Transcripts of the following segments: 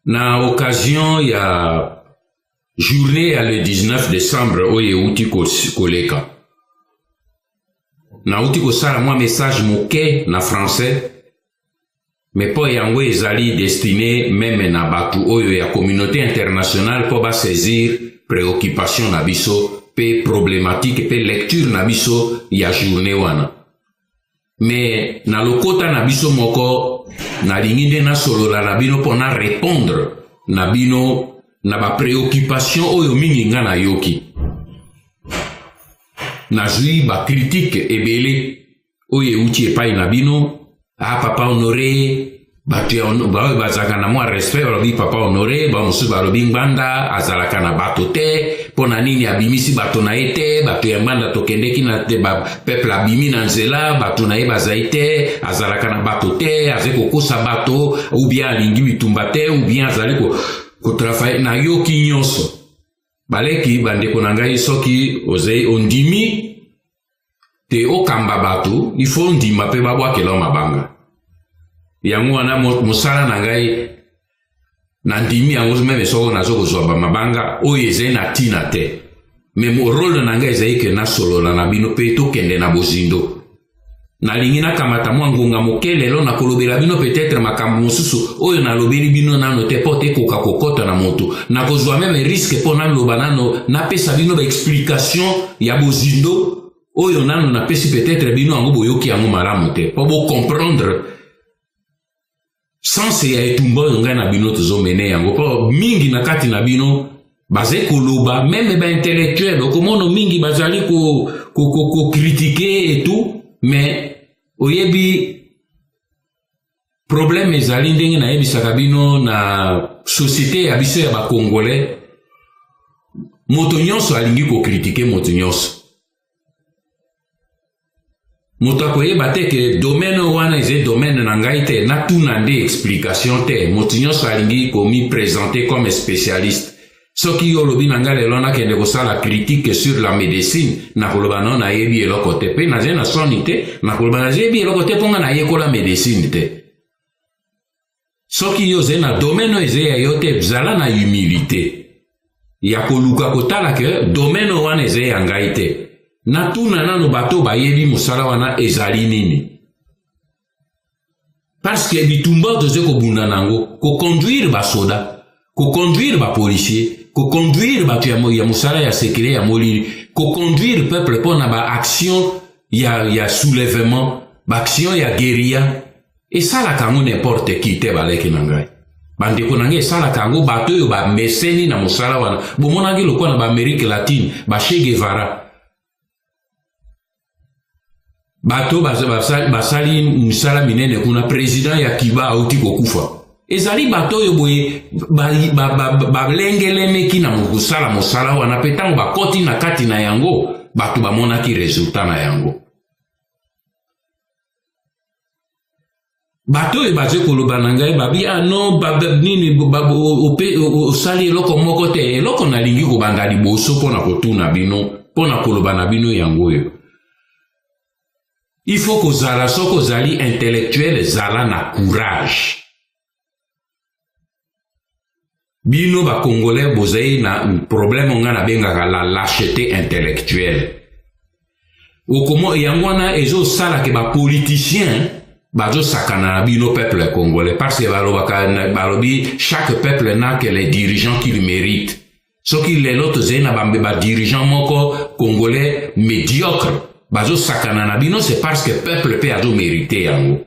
Na occasion ya journée ya le 19 décembre oye uti koleka. Na uti kosala mwa message moke na français. Mais po yango ezali destiné même na batu oyo ya communauté internationale po ba saisir préoccupation na biso pe problématique pe lecture na biso ya journée wana. Mais na lokota na biso moko na linginde na solola na bino pona répondre na bino na ba préoccupation oyo mingi nga na yoki. Na zui ba critique ebele oyo uti epai na bino. Ah, papa honoré, bazaka na mwa respect, balobi papa honoré, bamosu balobi ngbanda, azalaka na bato te, pona nini abimisi bato na ete, bato ya ngbanda tokendeki na te, peuple abimi na nzela, bato na ye bazai te, azalaka na bato te, aze kokosa bato, ou bien alingi bitumba te, ou bien azali ko trafaye na yoki nyonso. Baleki bandeko na ngai soki ozei ondimi, te okamba bato, il faut ndima pe babwa kelo mabanga. Yango wana mosala na ngai na ndimi yango meme soko nazo kozwa mabanga oyo eze na tina te. Mais mo rôle na ngai ezali ke na solola na bino pe tokende na bozindo. Nalingi na kamata mwa ngonga moke lelo na kolobela bino peut-être makambo mosusu oyo na lobeli bino nano te po te koka kokota na moto. Na kozwa meme risque po na loba nano na pesa bino ba explication ya bozindo. Oyo nano na pesi peut-être bino yango boyoki yango malamu te. Po bo comprendre sans ya etumba nga na bino tozo mene yango. Po mingi na kati na bino baze koloba même ba intellectuel okomono mingi bazali ko critiquer et tout, mais oyebi problème ezali ndenge na yebisaka bino na société ya biso ya ba Congolais. Moto nyonso alingi ko critiquer moto nyonso. Moto akoyeba te ke domaine wana eze domaine na ngai te na tuna nde explication te. Moto nyonso alingi komi présenter comme spécialiste. Soki yo lobi na ngai lelo nakende kosala critique sur la médecine na koloba no na yebi eloko te pe na zena soni te na koloba na yebi eloko te ponga na yekola médecine te. Soki yo ze na domaine eze ya yo te zala na humilité ya koluka kotala ke domaine wana eze ya ngai te. Na tuna nano bato bayebi musala wana ezali nini. Parce que bitumba toze ko bunda nango, ko conduire ba soda, ko conduire ba policier, ko conduire bato ya musala ya sekele ya molili, ko conduire peuple pona ba action ya soulèvement, ba action ya guérilla. Et ça la kango n'importe qui te baleki nangai. Bandeko nange sala kango bato yo ba meseni na musala wana. Bomonangi lokwa na ba Amérique latine, ba Che Guevara. Bato basali musala minene kuna president ya Kiba auti kokufa. Ezali bato yo boye balengele meki na musala musala wana petango bakoti na kati na yango bato bamonaki resultat na yango. Bato yo baze koloba na ngai babi non nini osali eloko moko te eloko nalingi kobanda liboso pona kotuna bino pona koloba na bino yango yo. Il faut que zala soko zali intellectuel zala na courage. Bino ba Congolais bozai na problème nga na benga la lâcheté intellectuelle. Okomo yangwana ezo sala ke ba politicien bazo sakana na bino peuple congolais parce que balobi chaque peuple n'a que les dirigeants qu'il mérite. Soki lelo zena ba dirigeant moko congolais médiocre. Bazo sakana na bino c'est parce que peuple peut azo mériter yango.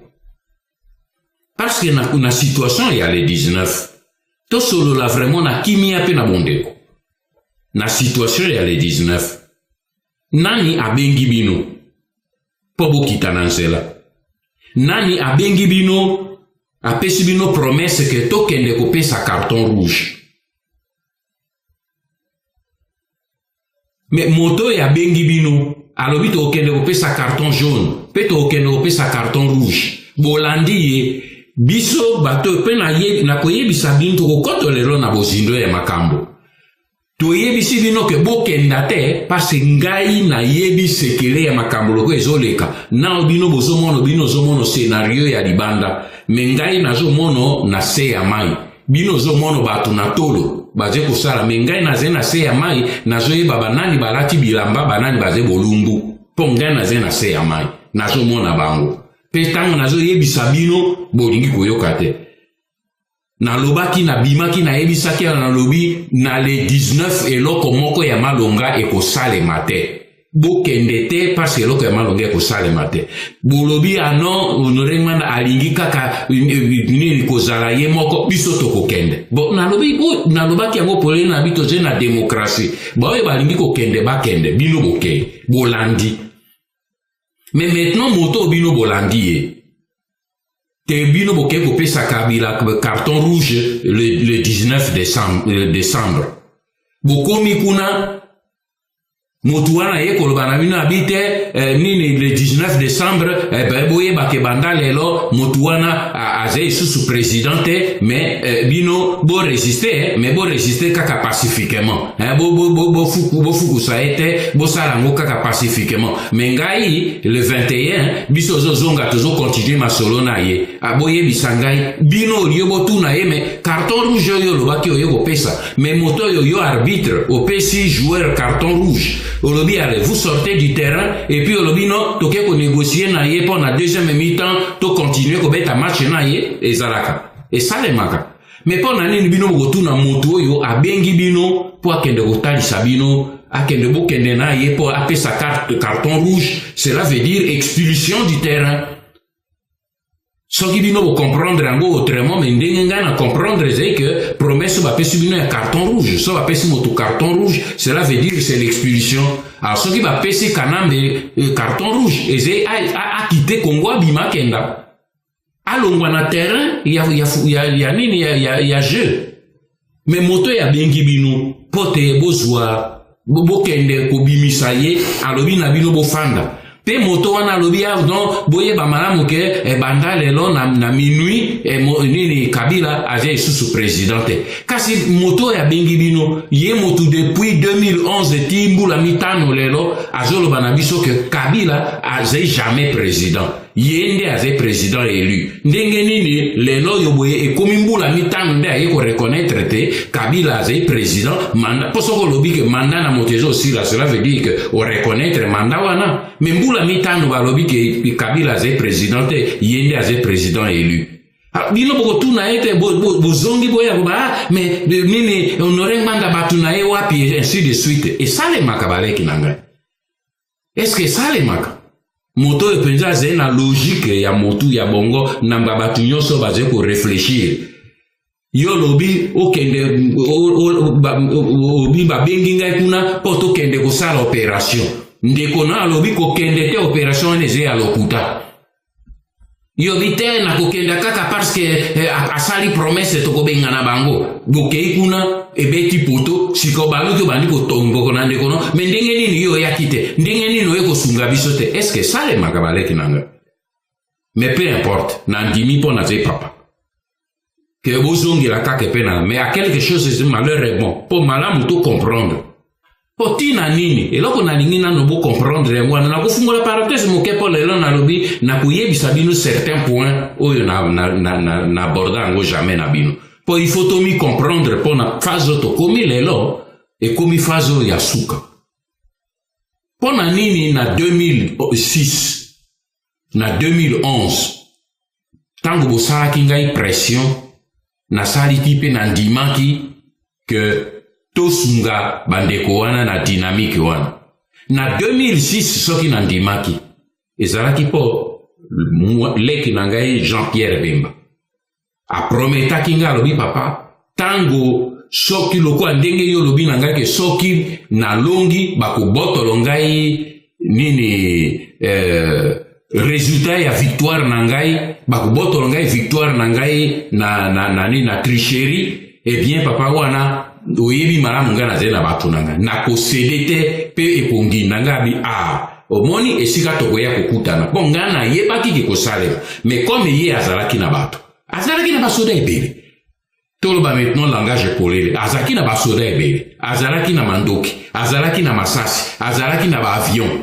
Parce que na situation ya le 19 to solo la vraiment na kimia pe na bondeko. Na situation ya le 19 nani abengi bino po bokita na nzela. Nani abengi bino apesi bino promesse que tokende kopesa carton rouge. Mais moto ya bengi bino alobi to okende kopesa carton jaune, pe to okende kopesa carton rouge. Bolandi ye biso bato pe na koyebisa bino to kokoto lelo na bozindo ya makambo. To yebisi bino ke bokenda te parce ngai na yebi sekele ya makambo loko ezoleka. Na bino bozomono bino zomono scenario ya libanda, me ngai nazomono na se ya mai. bino zo mono batu na tolo baze kosala me ngai naze na se ya mai nazoyeba banani balati bilamba banani baze bolumbu mpo ngai naze na se ya mai nazomona bango mpe ntango nazoyebisa bino bolingi koyoka te nalobaki nabimaki nayebisaki nalobi na le 19 eloko moko ya malonga ekosalema te bokende te parce eloko ya malonga ekosalema te bolobi ano Honoré Ngbanda alingi kaka nini kozala ye moko biso tokokende bo nalobaki yango polele na bi toze na demokrasi baoyo balingi kokende bakende bino bokende bolandi mais maintenant moto bino bolandi ye te bino boke kopesa Kabila carton rouge le 19 décembre bokomi kuna motu wana ye koloba na bino abite nini le 19 décembre boyeba ke banda lelo motu wana aze isusu président te mais bino bo résister mais bo résister kaka pacifiquement bo fukusa ete bo sala ngo kaka pacifiquement mais ngai le 21 biso zonga tozo continuer masolo na ye aboyebisa ngai bino liyo botuna ye mais carton rouge yo lobaki oyo kopesa mais moto yo arbitre opesi joueur carton rouge olobi allez vous sortez du terrain et puis olobi non toke ko négocier na ye pour na deuxième mi-temps to continuer ko beta match na ye ezalaka et ça les maka mais pour na nini bino botu na moto yo abengi bino pour akende kotalisa bino akende bokende na ye pour apesa carton rouge cela veut dire expulsion du terrain. Soki bino bo comprendre yango autrement mais ndenge ngai na comprendre c'est que promesse ba pesi bino un carton rouge so ba pesi moto carton rouge cela veut dire c'est l'expulsion alors soki ba pesi kanambe carton rouge eze a quitté Congo bima kenda alongwa na terrain ya nini ya jeu mais moto ya bengi bino pote bozwa bokende ko bimisa ye alobi na bino bofanda pe moto wana lobi donc boye ba malamu ke banda lelo na minuit nini Kabila aze sous présidente kasi moto ya bengi bino ye moto depuis 2011 timbula mitano lelo azolo bana biso ke Kabila aze jamais président yende aze président élu ndenge nini lelo yo boye ekomi mbula mitano nde aye ko reconnaître te Kabila aze président manda posoko lobi ke manda na motezo aussi là cela veut dire que o reconnaître manda wana mais mbula mitano balobi ke Kabila aze président te yende aze président élu bino boko tuna ete bozongi boya ba mais nini Honoré Ngbanda batuna e wapi ainsi de suite et ça les makabaleki nanga est-ce que ça les maka moto epenza ze na logique ya motu ya bongo namba batu nyonso baze ko réfléchir yo lobi okende obi babengi ngai kuna poto kende ko sala opération ndeko na lobi ko kende te opération neze ya lokuta yo bite na ko kende kaka parce que asali promesse to ko benga na bango bokei kuna ebeti poto siko balu to bandi ko tombo ko nande kono mais ndenge nini yo yakite ndenge nini yo ko sunga biso te est-ce que ça les makabaleki nanga mais peu importe nandimi po na ze papa que bozongi la kaka pena mais à quelque chose c'est malheureusement pour malamu to comprendre po tina nini eloko na lingi na no bo comprendre yango na ko fungola parenthèse mo ke po lelo na lobi na kuyebisa bino certains points oyo na abordango jamais na bino po il faut to mi comprendre po na fazo to komi lelo e komi fazo ya suka po na nini na 2006 na 2011 tango bosalaki ngai pression na saliki pe na ndimaki que tosunga bandeko wana na dynamique wana na 2006 soki na ndimaki ezalaki po leki na ngai Jean-Pierre Bemba aprometaki ngai alobi papa tango soki lokwa ndenge yo lobi na ngai ke soki na longi bakobotolo ngai nini résultat ya victoire na ngai bakobotolo ngai victoire na ngai na tricherie eh bien papa wana oyebi malamu nga naze na bato na nga nakosede te pe epongi na nga bi omoni esika tokoya kokutana po nga nayebaki ke kosalema mais comme ye azalaki na bato azalaki na basoda ebele toloba maintenant langage polele azalaki na basoda ebele azalaki na mandoki azalaki na masasi azalaki na baavion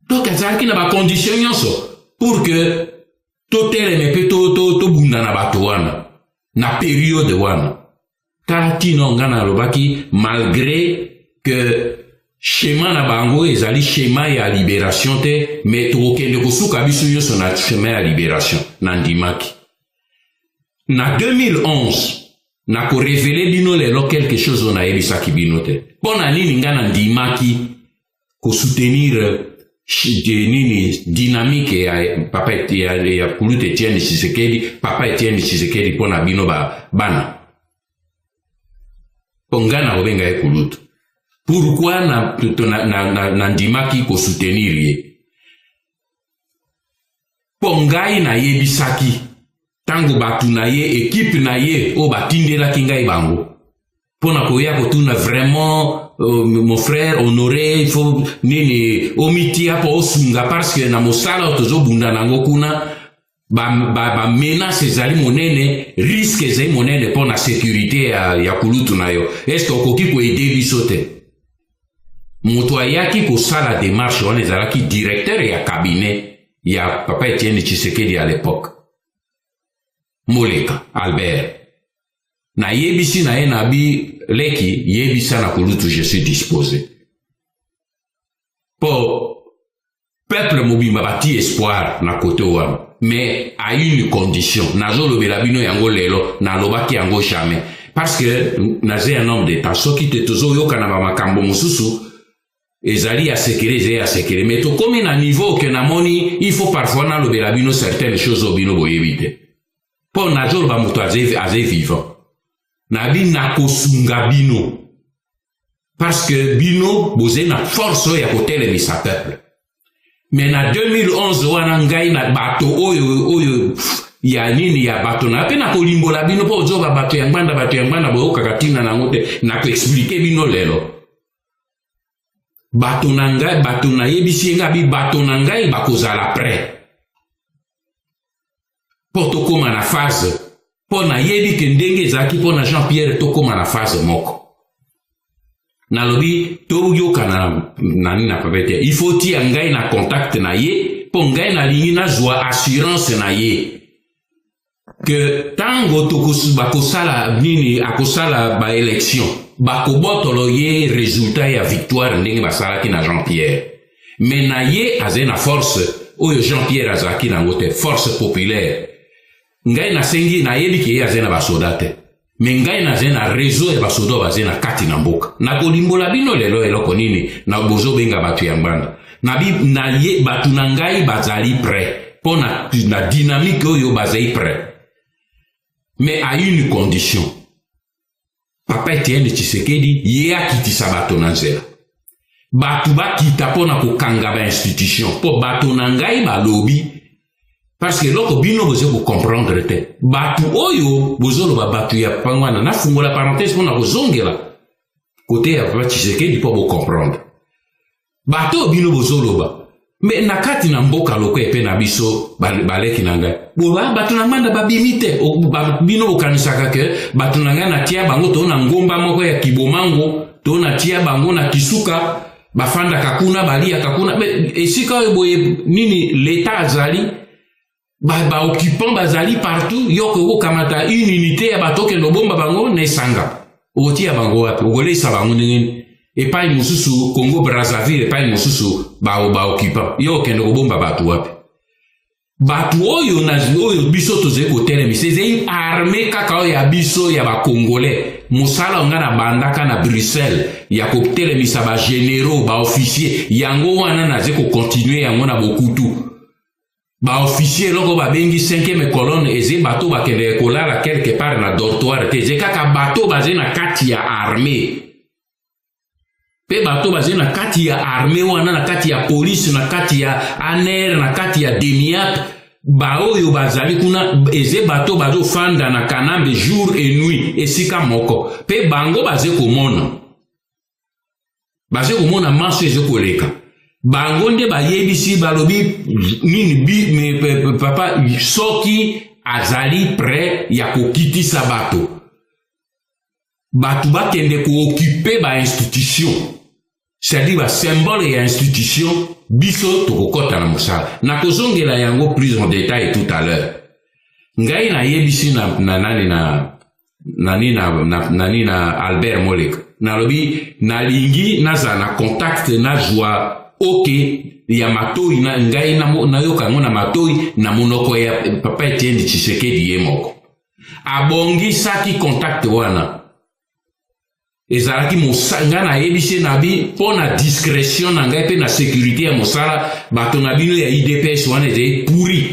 donc azalaki na bacondition nyonso pour que toteleme pe tobunda na bato wana na période wana tala tino nga na lobaki malgré que schéma na bango ezali schéma ya libération te mais tokokende kosuka biso nyonso na schéma ya libération na ndimaki na 2011 na korevele bino lelo quelque chose on ayebisaki bino te mpo na nini nga na ndimaki kosoutenir nini dynamique ya papa ya Kulutu Etienne Tshisekedi papa Etienne Tshisekedi mpo na bino bana mpo nga na kobenga ye Kulutu. Pourquoi na ndimaki ko soutenir ye? Po ngai na yebisaki tango batu na ye équipe na ye o batindelaki ngai bango. Po na koya kotuna vraiment mon frère Honoré il faut nini omitia po osunga parce que na mosala tozo bunda nango kuna ba menace ezali monene risque ezali monene po na sécurité ya Kulutu na yo. Est-ce que okoki ko aider biso te? Moto ayaki kosala démarche wana ezalaki directeur ya cabinet ya papa Etienne Tshisekedi à l'époque Moleka Albert na yebisi na ye na bi leki yebisa na Kulutu je suis disposé po peuple mobimba bati espoir na côté wana mais à une condition nazo lobela bino yango lelo na lobaki yango jamais parce que naze un homme d'état soki te tozo yoka na makambo mususu ezali à sécuriser, mais tout comme à niveau que namoni, il faut parfois na lobela bino certaines choses au bino boyebite. Pour najol ba muto aze vivant. Nabi na kosunga bino. Parce que bino boze na force ya kotele misa peuple. Mais na 2011 wana ngai na bato oyo ya nini ya bato na pe na kolimbola bino po ozoba bato ya nganda boyoka katina na ngote na ko expliquer bino lelo. Bato na ngai bato na yebisi nga bi bato na ngai bakozala prêt po tokoma na phase po na yebi ke ndenge ezalaki po na Jean-Pierre tokoma na phase moko na lobi toyoka na nini na papete il faut tia ngai na contact na ye po ngai na lingi na zwa assurance na ye que tango bakosala nini akosala ba élection bakobotolo ye résultat ya victoire ndenge basalaki na Jean-Pierre mais na ye aze na force oyo Jean-Pierre azalaki nango te force populaire ngai na sengi na yebi ke ye aze na basoda te mais ngai na aze na réseau ya basoda baze na kati na mboka na kolimbola bino lelo eloko nini na bozobenga bato ya mbanda na ye bato na ngai bazali prêt mpo na dynamique oyo bazali prêt mais à une condition papa Etienne Tshisekedi ye akitisa bato na nzela bato bakita mpo na kokanga ba institution po bato na ngai balobi parce que loko bino boze comprendre te bato oyo bozoloba bato ya pangwana nafungola parenthèse mpo na kozongela kote ya papa Tshisekedi mpo comprendre bato bino bozoloba mais na kati na mboka loko epe na biso baleki na ngai boba bato na nganda babimi te bino bokanisaka ke bato na ngai na tia bango to na ngomba moko ya kibomango to na tia bango na kisuka bafanda kakuna balia kakuna esika oyo boye nini l'état azali ba occupant bazali partout yoko kamata une unité ya bato ke lobomba bango na esanga otia bango wapi ogolesa bango ndenge epai mususu Congo Brazzaville epai mususu ba occupant yo kende kobomba bato wapi bato oyo na oyo biso toze kotele miseze armée kaka oyo ya biso ya ba congolais musala nga na bandaka na Bruxelles ya kotele misa ba généraux ba officier yango wana na ze ko continuer yango na bokutu ba officier loko ba bengi 5e colonne eze bato ba kende kolala quelque part na dortoir te ze kaka bato baze na kati ya armée pe bato baze na kati ya armée wana na kati ya police na kati ya ANR na kati ya DEMIAT ba oyo bazali kuna eze bato bazo fanda na kanambe jour et nuit esika moko pe bango baze komona maso eze koleka bango nde bayebisi balobi nini papa soki azali prêt ya kokitisa bato bakende ko-occuper ba institution c'est-à-dire ba symbole ya institution biso tokokota na mosala na kozongela yango plus en détail tout à l'heure ngai na yebisi nani na Albert Moleka nalobi nalingi naza na contact na joie oke ya matoi ngai na yoka ngo na matoi na monoko ya papa Etienne Tshisekedi ye moko abongi saki contact wana ezalaki mosanga na yebisi na bi pona discrétion na ngai pe na sécurité ya mosala bato na bino ya IDPS wana ezali pourri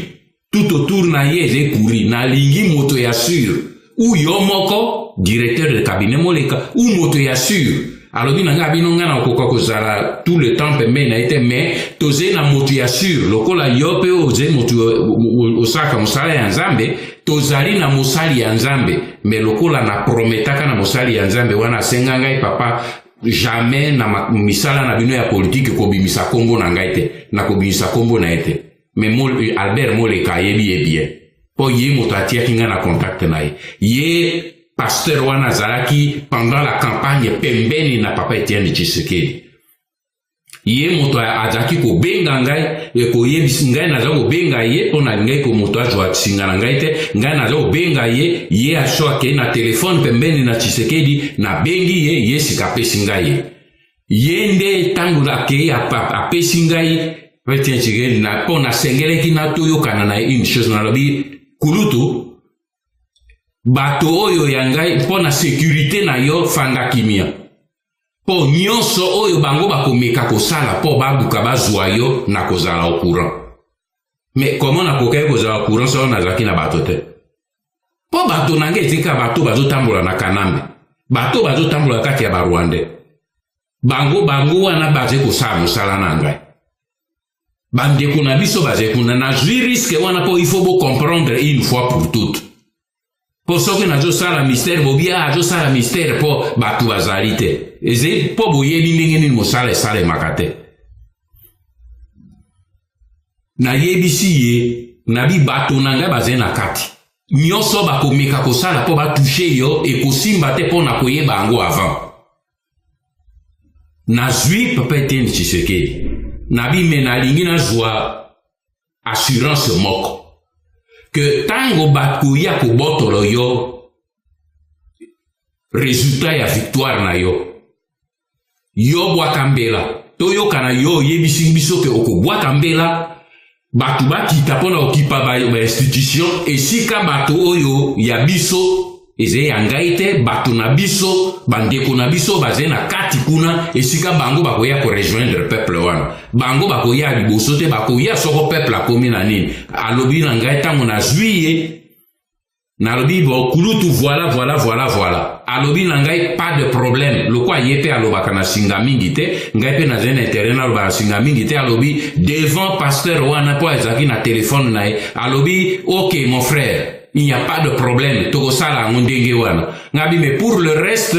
tout autour na ye ezali pourri na lingi moto ya sûr ou yo moko directeur de cabinet Moleka ou moto ya sûr alobi na ngai bino ngana okoka kozala tout le temps pembe na ete mais toze na moto ya sûr lokola yo pe oze moto osaka mosala ya nzambe tozali na mosali ya nzambe mais lokola na prometaka na mosali ya nzambe wana senga ngai papa jamais na misala na bino ya politique kobimisa kombo na ngai te na kobimisa kombo na ete mais Albert Moleka yebi bien po ye moto atiaki nga na contact na ye pasteur wana zalaki pendant la campagne pembeni na papa Etienne Tshisekedi ye moto azaki ko benga ngai ko yebisi ngai naza ko benga ye pona ngai ko moto ajwa singa na ngai te ngai naza ko benga ye ashoa ke na telefone pembeni na Tshisekedi na bengi ye sika pesi ngai ye nde tangu la ke apesi ngai Etienne Tshisekedi na pona sengeleki na toyokana na une chose na lobi kulutu bato oyo ya ngai pona sécurité na yo fanda kimia po nyonso oyo bango bakomeka kosala po babuka bazwa yo na kozala au courant mais comment nakokai kozala au courant so nazalaki na bato te po bato na ngai etika bato bazotambola na Kanambe bato bazotambola kati ya Barwande bango wana baze kosala mosala na ngai bandeko na biso baze kuna na jui risque wana po il faut bo comprendre une fois pour toutes po soki nazosala mystère bobia azosala mystère po bato bazali te eze po boyebi ndenge nini mosala esalemaka te nayebisi ye nabi bato na ngai baze na kati nyonso bakomeka kosala po batushe yo ekosimba te mpo na koyeba yango avant nazwi papa Etienne Tshisekedi nabi me nalingi nazwa assurance moko que tango bakoya kobotolo yo résultat ya victoire na yo bwaka mbela toyokana yo yebisi biso ke okobwaka mbela bato bakita mpona okipa ba institution esika bato oyo ya biso eze ya ngai te bato na biso bandeko na biso baze na kati kuna esika bango bakoya korejoindre peuple wana bango bakoya liboso te bakoya soko peuple akomi na nini alobi na ngai ntango nazwi ye nalobi kulutu voilà alobi na ngai pas de problème lokwa ye pe alobaka na singa mingi te ngai pe naze na intérêt naloba na singa mingi te alobi devant pasteur wana po ezalaki na telefone na ye alobi ok mon frère il n'y a pas de problème tokosala yango ndenge wana ngabi mais pour le reste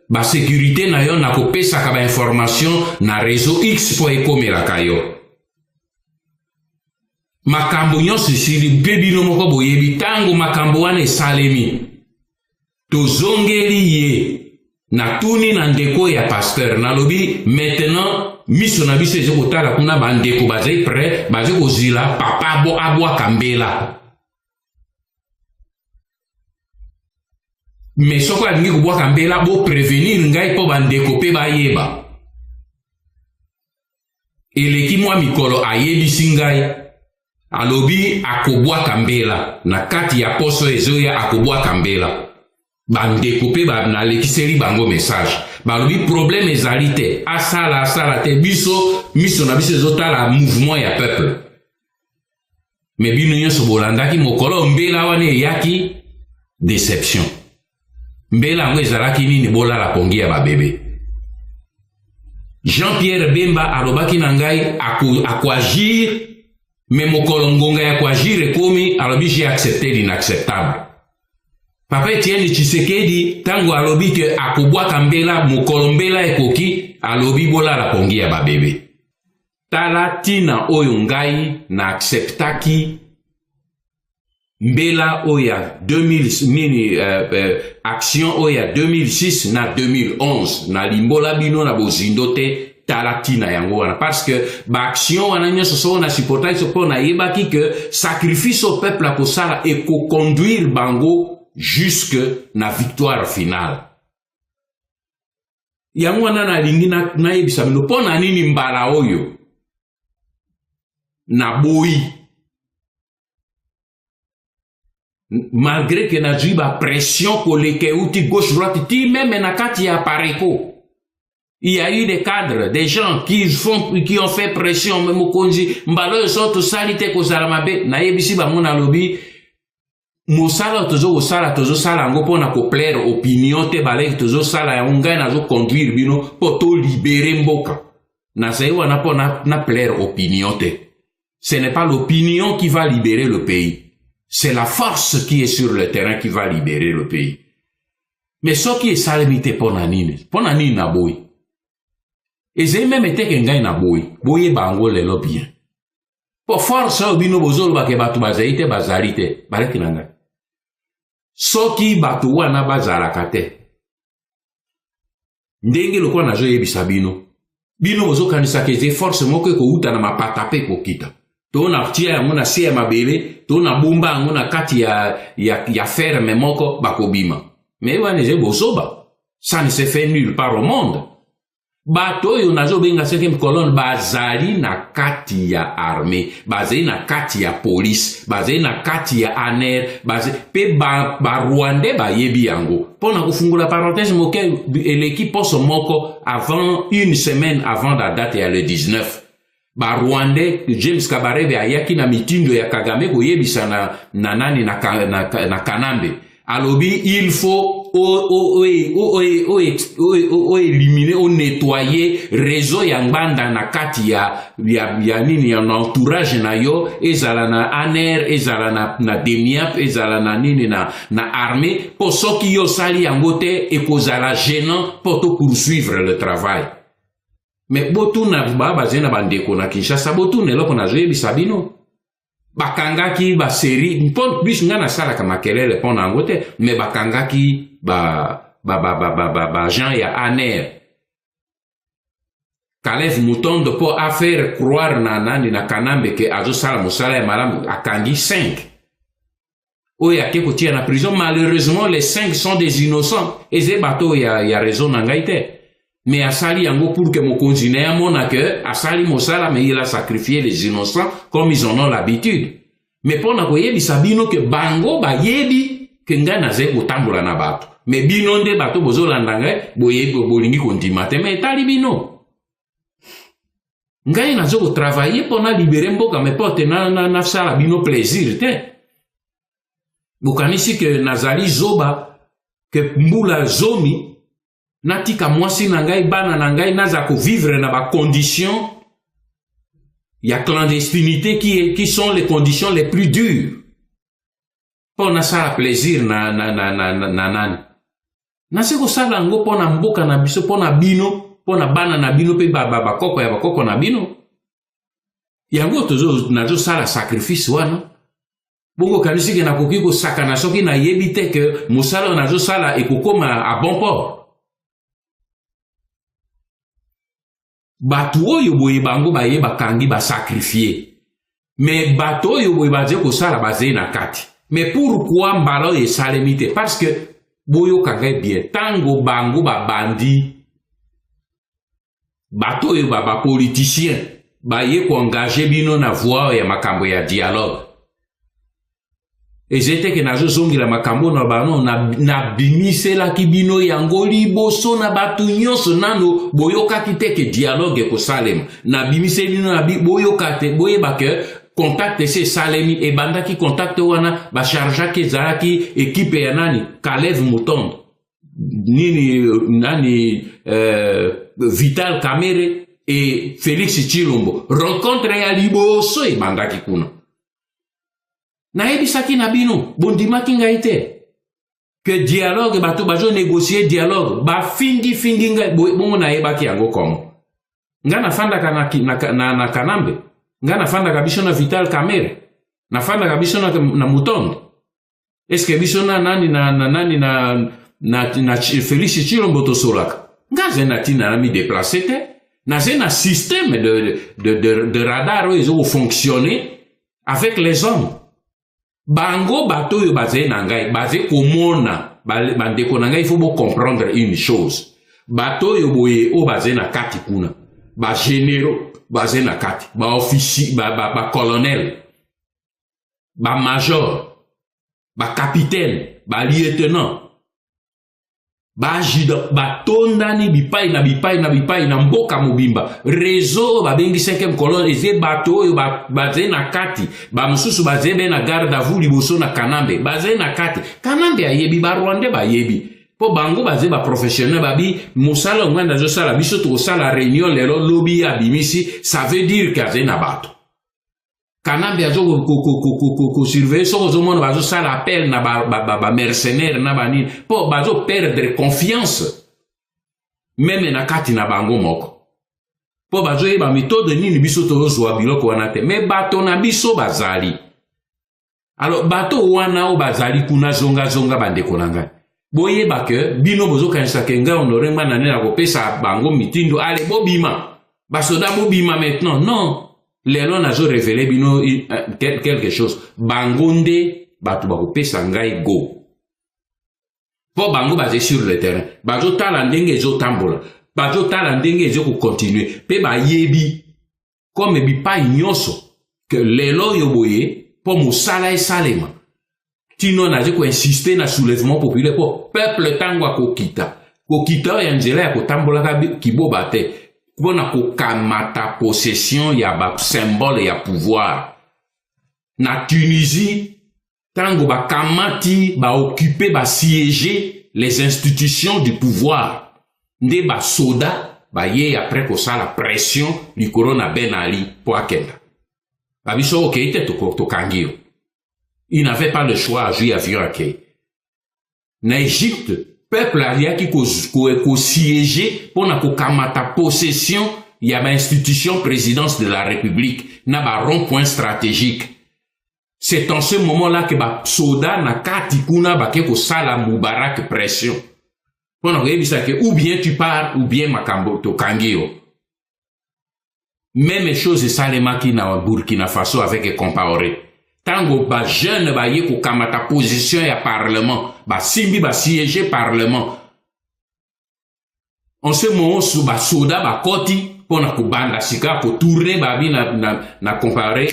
ba sécurité na yo na kopesaka ba information na réseau X po ekomelaka yo makambo nyonso esili mpe bino moko boyebi ntango makambo wana esalemi tozongeli ye natuni na ndeko ya pasteur nalobi maintenant miso na biso eze kotala kuna bandeko bazali prêt baze kozila papa abwaka mbela mais soko alingi kobwaka mbela bo prévenir ngai po bandeko mpe bayeba eleki mwa mikolo ayebisi ngai alobi akobwaka mbela na kati ya poso ezoya akobwaka mbela bandeko mpe nalekiseli bango message balobi problème ezali te asala te miso na biso ezotala mouvement ya peuple mais bino nyonso bolandaki mokolo mbela wana eyaki déception mbela yango ezalaki nini bolala pongi ya babebe Jean-Pierre Bemba alobaki na ngai akoagir mais mokolo ngonga ya koagir ekomi alobi j'ai accepté l'inacceptable papa Etienne Tshisekedi tango alobi ke akobwaka mbela mokolo mbela ekoki alobi bolala pongi ya babebe tala tina oyo ngai na acceptaki mbela oya 2000 action oya 2006 na 2011 na limbola bino na bozindo te tala tina yango wana parce que ba action wana nyonso so na supporta so po na yebaki que sacrifice au peuple a kosala et ko conduire bango jusque na victoire finale. Yango wana na lingi na yebisa bino po na nini mbala oyo na boyi malgré que na zui ba pression koleke uti gauche droite ti même na kati ya pareko. Il y a eu des cadres, des gens qui ont fait pression même au konzi mbalo so to salite ko salamabe na yebisi ba mona lobi mosala tozo sala ngo pona ko plaire opinion te balek tozo sala ya unga na zo conduire bino po to libérer mboka na sai wana pona na plaire opinion te. Ce n'est pas l'opinion qui va libérer le pays. C'est la force qui est sur le terrain qui va libérer le pays. Mais ce qui est salamité pona nini na boy. Et c'est même été que ngai na boy bango lelo bien. Pour force bino bozolo ba ke batu bazaite bazarite baleki nanga. Soki batu wana bazalaka te. Ndenge lokwa na zo yebisa bino. Bino bozo kanisa ke ze force moko ko uta na mapata pe ko kita. To na tia yango na se mabele, to na bumba yango na kati ya ferme moko bakobima. Mais wana ze bozoba. Ça ne se fait nulle part au monde. Bato yo nazo benga 5e colonne bazali na kati ya armée, bazali na kati ya police, bazali na kati ya ANR, bazali pe ba Rwandais ba yebi yango. Pona kufungula parenthèse moke l'équipe poso moko avant une semaine avant la date ya le 19. Ba Rwandais James Kabarebe ayaki na mitindo ya Kagame ko yebisa na nani na Kanambe. Alobi il faut éliminer, nettoyer réseau yangbanda na kati ya nini ya entourage na yo ezala na ANR ezala na DEMIAP ezala na nini na armée pour soki yo sali yangote ekozala gênant pour to poursuivre le travail. Mais botu na bazena bandeko na Kinshasa botu ne loko na zoyebi sabino bakangaki ba série mpon bis nga na sala kama kelele pona angote mais bakangaki ba Jean ya ANR Kalev Mutondo po a faire croire na nani na Kanambe ke azo sala musala ya malamu akangi 5 oya ke kotia na prison. Malheureusement les 5 sont des innocents et ze bato ya raison na ngaite. Mais asali yango pour que mokonzi na mona que asali mosala mais il a sacrifié les innocents comme ils en ont l'habitude. Mais pona ko yebi sabino que bango ba yebi que nga na ze kotambola na bato. Mais bino nde bato bozolanda ngai boyebi bolingi kondima te mais tali bino. Ngai na zo travailler pona libérer mboka mais pote na sala bino plaisir te. Bukanisi que nazali zoba que mbula zomi natika mwasi na ngai bana na ngai naza ko vivre na ba conditions ya clandestinité qui sont les conditions les plus dures pour na sala plaisir na nani na se ko sala ngo pona mboka na biso pona bino pona bana na bino pe bakoko ya bakoko na bino yango tozo nazo sala sacrifice wana bongo kanisi ke na koki ko sakana soki na yebite que mosala nazo sala ekokoma à bon port. Bato oyo boye bango baye bakangi ba sacrifier. Mais bato oyo boye baze ko sala baze na kati. Mais pourquoi mbalo e salemite? Parce que boyo kagay bien tango bango ba bandi. Bato oyo ba politicien baye ko engager bino na voie ya makambo ya dialogue. Ezete ke nazo zongi la makambo na bano na bimise la kibino yango liboso na batu nyonso nano boyoka kiteke dialogue ko salem na bimise bino na boyoka te boyeba ke contacte se salemi e banda ki contacte wana ba charge ke zaki équipe ya nani Kalev Mutondo nani Vital Kamerhe et Félix Tshilombo rencontre ya liboso e banda ki kuna. Na ebisaki na bino bondimaki ngai te que dialogue bato bazo négocier dialogue ba fingi ngai bongo na ebaki yango komo nga na fanda na Kanambe nga na fanda ka biso na Vital Kamerhe na fanda ka biso na Mutondo est-ce que biso na nani na Félix Tshilombo to solaka nga zena tina na mi déplacer te Naze na système de radar ils ont fonctionné avec les hommes. Bango bato yo bazé nangai, bazé komona, bandeko nangai, il faut comprendre une chose. Bato yo boye o bazé na kati kuna. Ba généraux bazé na kati, ba officier, ba colonel, ba major, ba capitaine, ba lieutenant. Bajida batondani bipai na mboka mobimba réseau babengi 5e colonne eze bato oyo baze na kati ba mususu baze be na garde à vous liboso na Kanambe baze na kati Kanambe ayebi ba Rwanda bayebi po bango baze ba professionnel babi musala nganda zo sala biso to sala réunion lelo lobby abimisi ça veut dire que na bato Kanambe azo ko surveiller so zo mona bazo sala appel na ba mercenaire na bani po bazo perdre confiance même na kati na bango moko po bazo yeba méthode nini biso to zo biloko wana te mais bato na biso bazali alors bato wana o bazali kuna zonga bandeko nanga boyeba ke bino bozo kanisa kenga honore ngana na ko pesa bango mitindo ale bobima basoda bobima maintenant non. Les gens ont révélé quelque chose. Bangonde, batu bako pesa ngai go. Po bango basé sur le terrain. Bazo talandenge zo tambola. Bazo talandenge zo ko continuer. Pe ba yebi comme bi pa ignoso que lelo yoboye po musala e salema. Tino na ko insister na soulèvement populaire po peuple tangwa ko kita. Ko kita ya nzela ya ko tambola ka kiboba te. Pour kamata possession ya ba symbole ya pouvoir na Tunisie tango ba kamati ba occuper ba siéger les institutions du pouvoir nde ba soda ba ye après ko ça la pression du corona Ben Ali pour akenda ba biso okite to kangio il n'avait pas le choix à jouer avion akei na Égypte peuple aria qui ko siéger pour na ko kamata possession il y a ba institution présidence de la République na ba rond-point stratégique. C'est en ce moment-là que ba soda na kati kuna ba ke ko sala Moubarak pression. Pour na yebisa que ou bien tu pars ou bien makambo to kangio. Même chose salema ki na Burkina Faso avec Compaoré. Tango ba jeune ba ye ko kamata position ya parlement ba simbi ba siéger parlement en ce moment sous ba soda ba koti pona ko banda sika ko tourner ba bi na comparer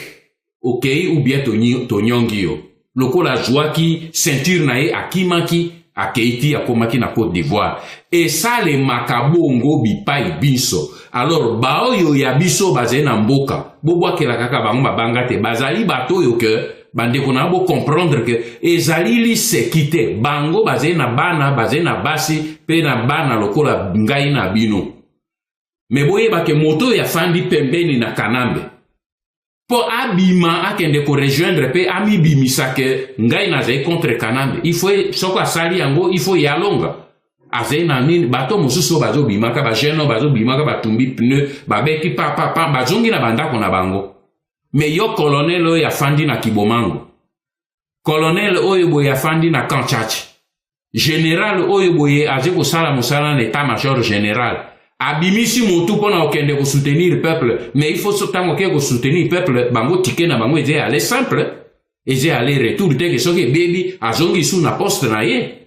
OK ou bien to nyongio lokola joie ki ceinture na ye akimaki akeiti akomaki na Côte d'Ivoire et ça les makabongo bipai biso alors ba oyo ya biso bazé na mboka bobwa ke la kaka bango babanga te bazali bato yo ke bande kona bo comprendre que ezali li sekite bango bazé na bana bazé na basi pe na bana lokola ngai na bino me boye ba ke moto ya fandi pembeni na Kanambe po abima akende ko rejoindre pe ami bimisa ke ngai na zai contre Kanambe il faut soko asali yango il faut yalonga azena nini bato mususu bazo bimaka ba jeno bazo bimaka batumbi pneu babeki papa bazongi na bandako na bango mais yo colonel oyo afandi na Kibomango colonel oyo boye afandi na Kanchachi général oyo boye aze ko sala musala na état major général abimisi motu pona okende ko soutenir peuple mais il faut sotango ke ko soutenir peuple bango tike na bango eze aller simple eze aller retour de que soki baby azongi su na poste na ye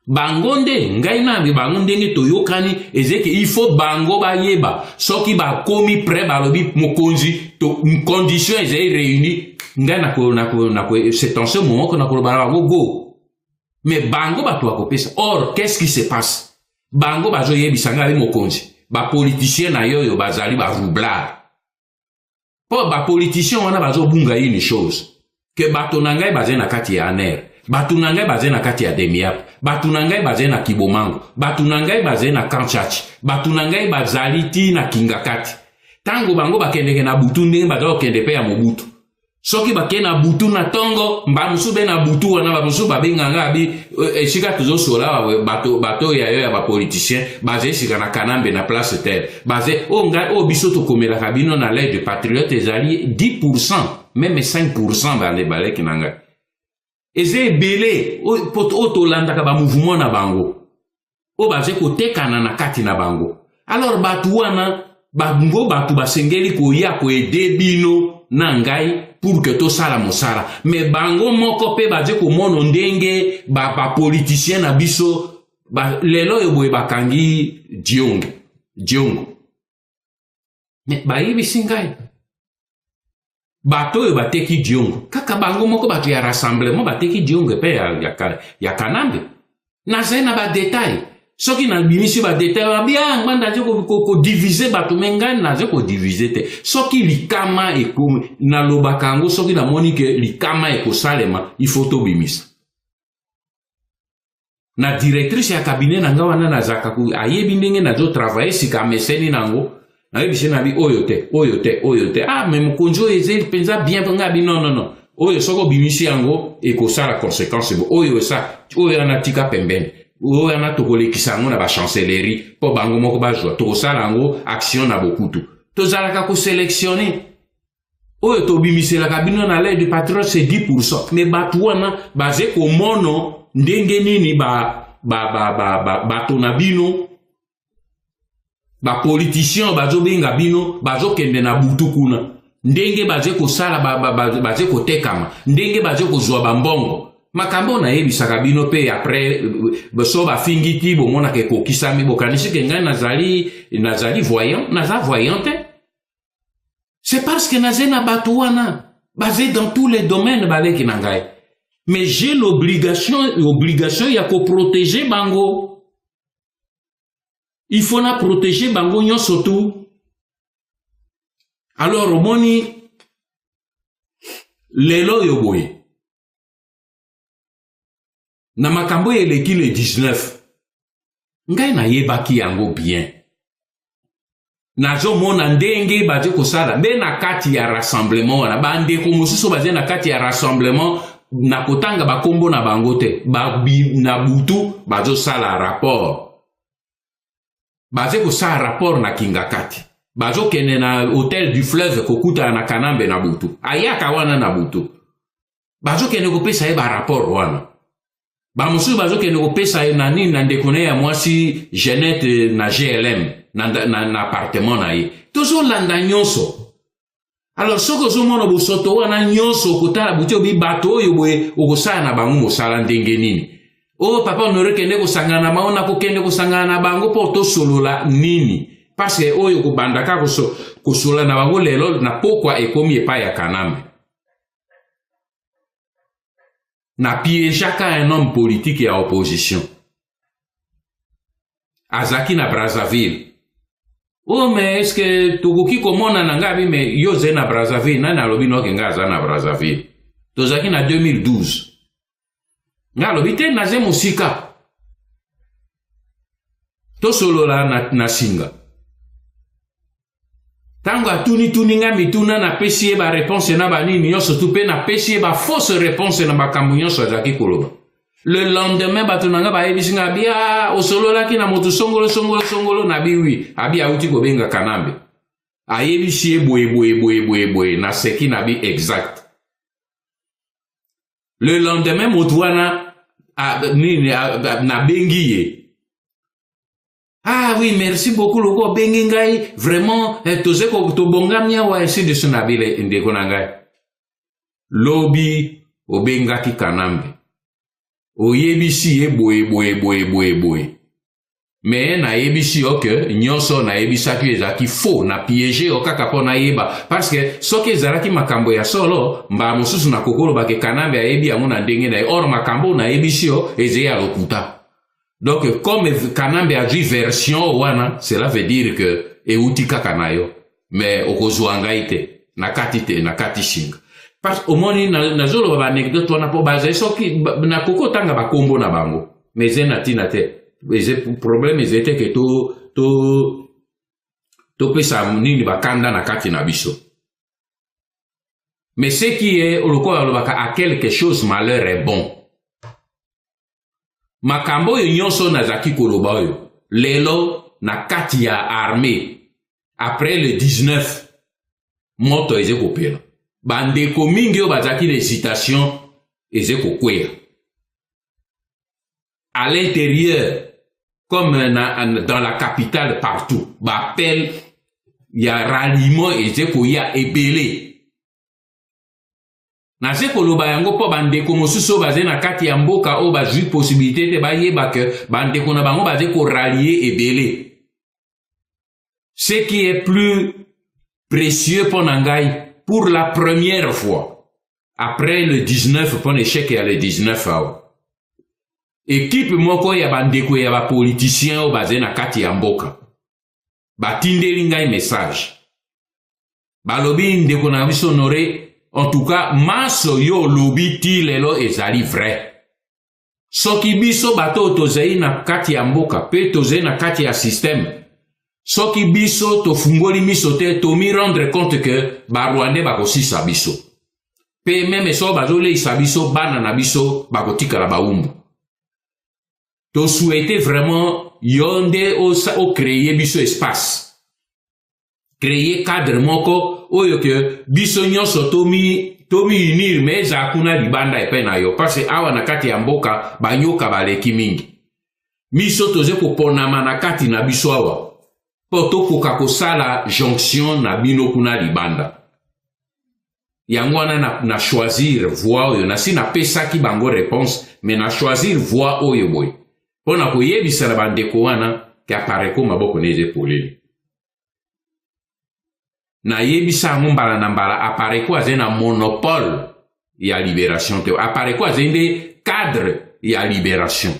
bangonde ngai na bi bangonde ngi toyokani ezeke il faut bango ba yeba soki ba komi prêt ba lobi mokonzi to une condition eze réunie ngai na ko c'est en ce moment qu'on a ko ba go mais bango ba to akopesa or qu'est-ce qui se passe bango ba zo yebi sanga bi mokonzi ba politicien na yo bazali ba roublard po ba politicien wana ba zo bunga une chose que bato na ngai baze na kati ya aner batu na ngai baze na kati ya Demiap batu na ngai baze na Kibomango batu na ngai baze na Kanchachi batu na ngai bazali ti na Kingakati tango bango bakendeke na butu ndenge bazo kende pe ya Mobutu soki bakende na butu na tongo mba musu be na butu wana ba musu babenga ngabi esika tuzo sola bato ya yo ya ba politicien baze sika na Kanambe na place terre baze o ngai o biso to komela kabino na l'aide de patriote ezali 10% même 5% bale baleki na ngai eze belé o to landa ka ba mouvement na bango o baze ko tekana na kati na bango alors batu wana bango batu basengeli koya koede bino na ngai pour que to sala mosala mais bango moko pe baje komona ndenge ba politicien na biso lelo yo boye bakangi diongo mais bayebisi ngai bato oyo bateki diongo kaka bango moko bato ya rassemblement bateki diongo pe ya Kanambe nazali na badetail soki na bimisi badetail babia nganda nazo kodivise bato me ngai nazo kodivise te soki likama ekomi nalobaka yango soki namoni ke likama ekosalema il faut tobimisa na directrice ya cabinet na nga wana nazaka ayebi ndenge nazo travailler sika ameseni nango nayebisi na bi oyo te mais mokonzi oyo ezeli mpenza bien nga bi non oyo soko obimisi yango ekosala conséquence bo oyo ana tika pembeni oyo ana tokolekisa yango na bachancellerie mpo bango moko bazwa tokosala yango action na bokutu tozalaka koselektione oyo tobimiselaka bino na l'aide du patron c'est 10%, mais bato wana baze komono ndenge nini bato na bino bapoliticien bazobenga bino bazokende na butu kuna ndenge baze kosala baze kotekama ndenge baze kozwa bambongo makambo nayebisaka bino pe après so bafingiti bomonaka ekokisami bokanisi ke ngai nazali voyant naza voyante c'est parce que naze na bato wana basé dans tous les domaines baleki na ngai mais j'ai l'obligation ya protéger bango. Il faut na protéger bango nyonso tout. Alors omoni lelo yo boye na makambo eleki le 19 ngai na yebaki yango bien nazo mona ndenge baje kosala be na kati ya rassemblement wana bandeko mosusu baje na kati ya rassemblement na kotanga bakombo na bango te na butu bazo sala rapport baze kosala rapport na kingakati bazo kene na hôtel du fleuve kokuta na Kanambe na butu ayaka wana na butu bazo kene kopesa ye ba rapport wana bamosusu bazo kene kopesa ye na nini na ndekone ya mwasi Jeannette na GLM na appartement na ye tozolanda nyonso. Alors soko zomona bosoto wana nyonso kotala buti obi bato oyo boye okosala na bango mosala ndenge nini papa Honoré kende kosangana na maona kokende kosangana na bango po tosolola nini parce que oyo kobandaka kosolola na bango lelo na pokwa ekomi epai ya Kanambe na piégeaka un homme politique ya opposition azaki na Brazzaville. Mais est-ce que tokoki komona na ngabi me yo ze na Brazzaville nani alobi noke nga aza na Brazzaville tozaki na 2012 nga alobi te naze mosika tosolola na singa tango atuni nga mituna na pesi ye ba réponse na banini nyonso tu pe na pesi ye ba fausse réponse na makambo nyonso azaki koloba. Le lendemain bato nanga bayebisi nga bia osololaki na moto songolo na biwi abi auti kobenga Kanambe ayebisi ye boye na seki na bi exact. Le lendemain moto wana na bengi ye oui merci beaucoup loko bengi ngai vraiment toze ko tobongamia wa ainsi de son abile ndeko na ngai lobi obengaki Kanambe oyebisi ye boye mais na yebisi oke nyonso na yebisaki ezaki faux na piéger okaka po na yeba parce que soki ezalaki makambo ya solo mba mosusu na kokolo bake Kanambe ayebi yango na ndenge na or makambo na yebisi ezali ya lokuta. Donc comme Kanambe a dit version wana cela veut dire que euti kaka na yo mais okozwa ngai te na kati shinga. Parce que au moni na zolo ba anecdote wana po baza soki na koko tanga bakombo na bango mais zena tina te les problèmes étaient que to pesa nini bakanda na kati na biso mais ce qui est lokola lobaka à quelque chose malheur est bon makambo yo nyonso nazaki koloba oyo lelo na kati ya armée après le 19 moto eze kopela bandeko mingi yo bazaki l'hésitation eze kokwea à l'intérieur comme dans la capitale partout. Appel, il y a ralliement et il y a ébélé. Na zeko loba yango po bandeko mosusu baze na kati ya mboka o bazui possibilité te bayeba ke bandeko na bango baze ko rallier ebele. Ce qui est plus précieux pour Nangai, pour la première fois, après le 19, pour l'échec et le 19 ao. Équipe moko ya bandeko ya ba politicien o baze na kati ya mboka. Batindeli ngai message. Balobi ndeko na biso honoré. En tout cas, maso yo lobi ti lelo ezali vrai. Soki biso bato tozei na kati ya mboka, pe tozei na kati ya système. Soki biso to fungoli miso te, to mi rendre compte que ba Rwandais bakosisa biso. Pe meme so bazole isa biso, bana na biso bakotika la baumbu. To souhaiter vraiment yonde o créer biso espace. Créer cadre moko oyo ke biso nyonso tomi unir meza kuna libanda epe na yo parce awa na kati ya mboka banyoka baleki mingi miso toze koponama na kati na biso awa po tokoka kosala jonction na bino kuna libanda yango wana na choisir voie oyo nasi napesaki bango réponse mais na choisir voie oyo boy pona koyebisa na bandeko wana ke apareko maboko neze polele na yebisa mbala na mbala apareko aze na monopole ya libération te apareko aze nde cadre ya libération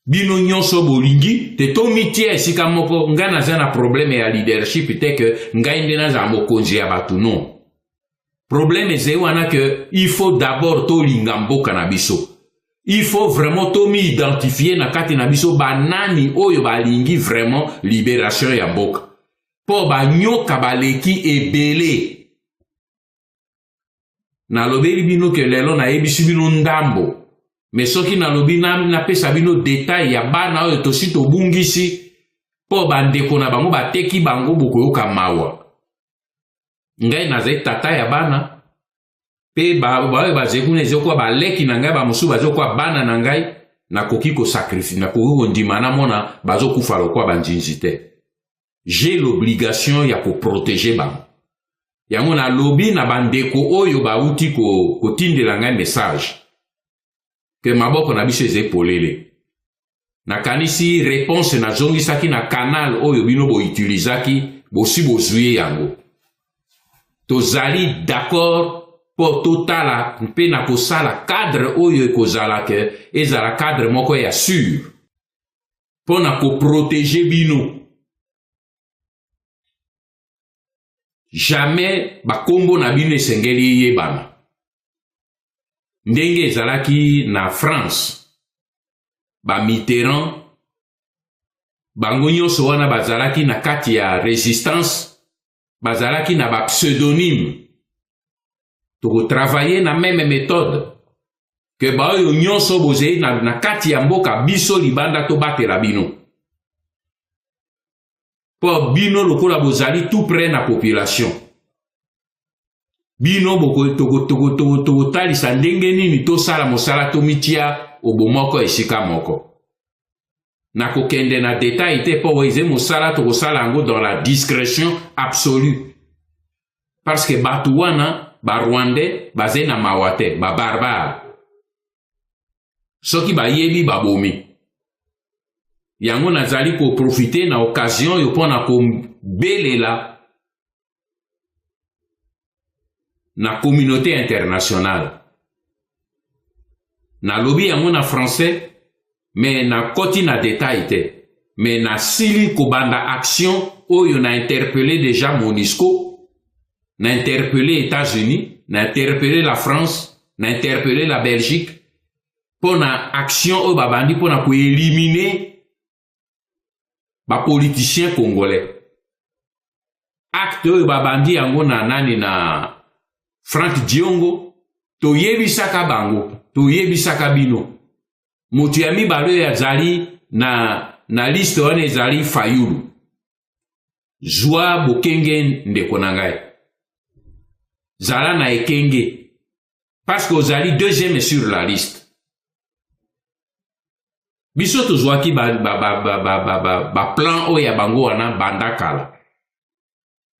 bino nyonso bolingi te tomitie esika moko nga naza na problème ya leadership te ke ngai nde naza mokonzi ya bato non problème eze wana ke il faut d'abord tolinga mboka na biso il faut vraiment tomi identifier na kati na biso banani oyo balingi vraiment libération ya mboka po banyoka baleki ebele nalobeli bino ke lelo nayebisi bino ndambo me soki nalobi napesa bino detail ya bana oyo tosi tobungisi po bandeko na bango bateki bango bokoyoka mawa ngai nazali tata ya bana pe baoyo bazali kuna ezokwa baleki na ngai bamosusu bazokwa bana na ngai nakoki kosakrifie nakoki kondima namona bazokufa lokwa banzinzi te. J'ai l'obligation ya ko protéger bango. Yango na lobi na bandeko oyo bauti ko tindela ngai message. Que maboko na biso eze polele. Na kanisi réponse na zongisaki na canal oyo bino bo utilizaki bosi bozui yango. Tozali d'accord po totala mpe na kosala cadre oyo ekozala ke ezala cadre moko ya sûr. Po na ko protéger bino. Jamais bakombo na bino esengeli yebana. Ndenge ezalaki na France. Ba Mitterrand. Bango nyonso wana bazalaki na kati ya résistance. Bazalaki na ba pseudonyme. Toko travailler na même méthode. Que ba oyo nyonso bozei na kati ya mboka biso libanda to batela bino. Po bino lokola bozali tout près na population. Bino boko talisa ndenge nini to sala mosala to mitia obomoko esika moko. Na kokende na détail te po weze mosala to sala ngo dans la discrétion absolue. Parce que batu wana ba Rwandais baze na mawate ba barbare. Soki ba yebi ba bomi. Yango nazali ko profiter na occasion yo pona ko belela na communauté internationale. Na lobby yango na français mais na koti na détail te. Mais na sili ko banda action oyo na interpellé déjà MONUSCO, na interpellé États-Unis, na interpellé la France, na interpellé la Belgique pona action o babandi pona ko éliminer ba politicien congolais. Acte oyo babandi yango na nani na Frank Diongo to yebisaka bango, to yebisaka bino. Motu ya mibalo ya zali na liste wane zali Fayulu. Zwa bokenge ndeko na ngai. Zala na ekenge. Parce que ozali deuxième sur la liste. Biso tozwaki ba plan oyo ya bango wana banda kala.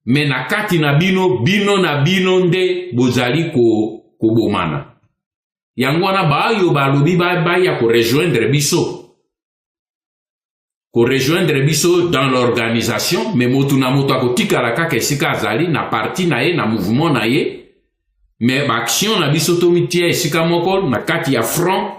Me na kati na bino na bino nde bozali kobomana. Yango wana bayo balobi baya ko rejoindre biso. Ko rejoindre biso dans l'organisation, mais motu na motu akotikala kaka esika azali na parti na ye na mouvement na ye. Mais ba action na biso tomitia esika moko na kati ya front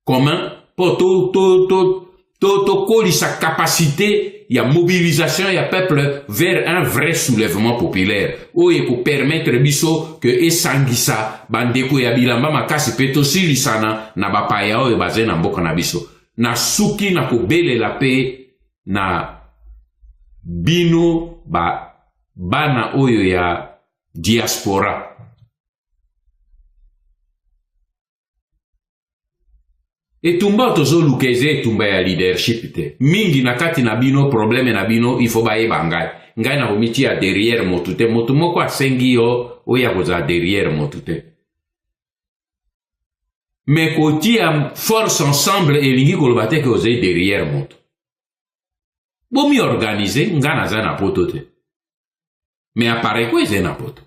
commun pour to kolisa capacité ya mobilisation ya peuple vers un vrai soulèvement populaire. Oye ko permettre biso que esangisa bandeko ya bilamba makasi pe tosilisana na bapaya oyo baze na mboka na biso. Na suki na kobelela pe na bino bana oyo ya diaspora. Etumba tozolukeze etumba ya leadership te. Mingi na kati na bino probleme na bino ifo bayeba ngai. Ngai na komiti ya derrière motu te. Motu moko asengi yo oya koza derrière motu te. Mais kotia force ensemble elingi koloba te ke ozei derrière motu. Bomi organize nga naza na poto te. Mais apare ko eze na poto.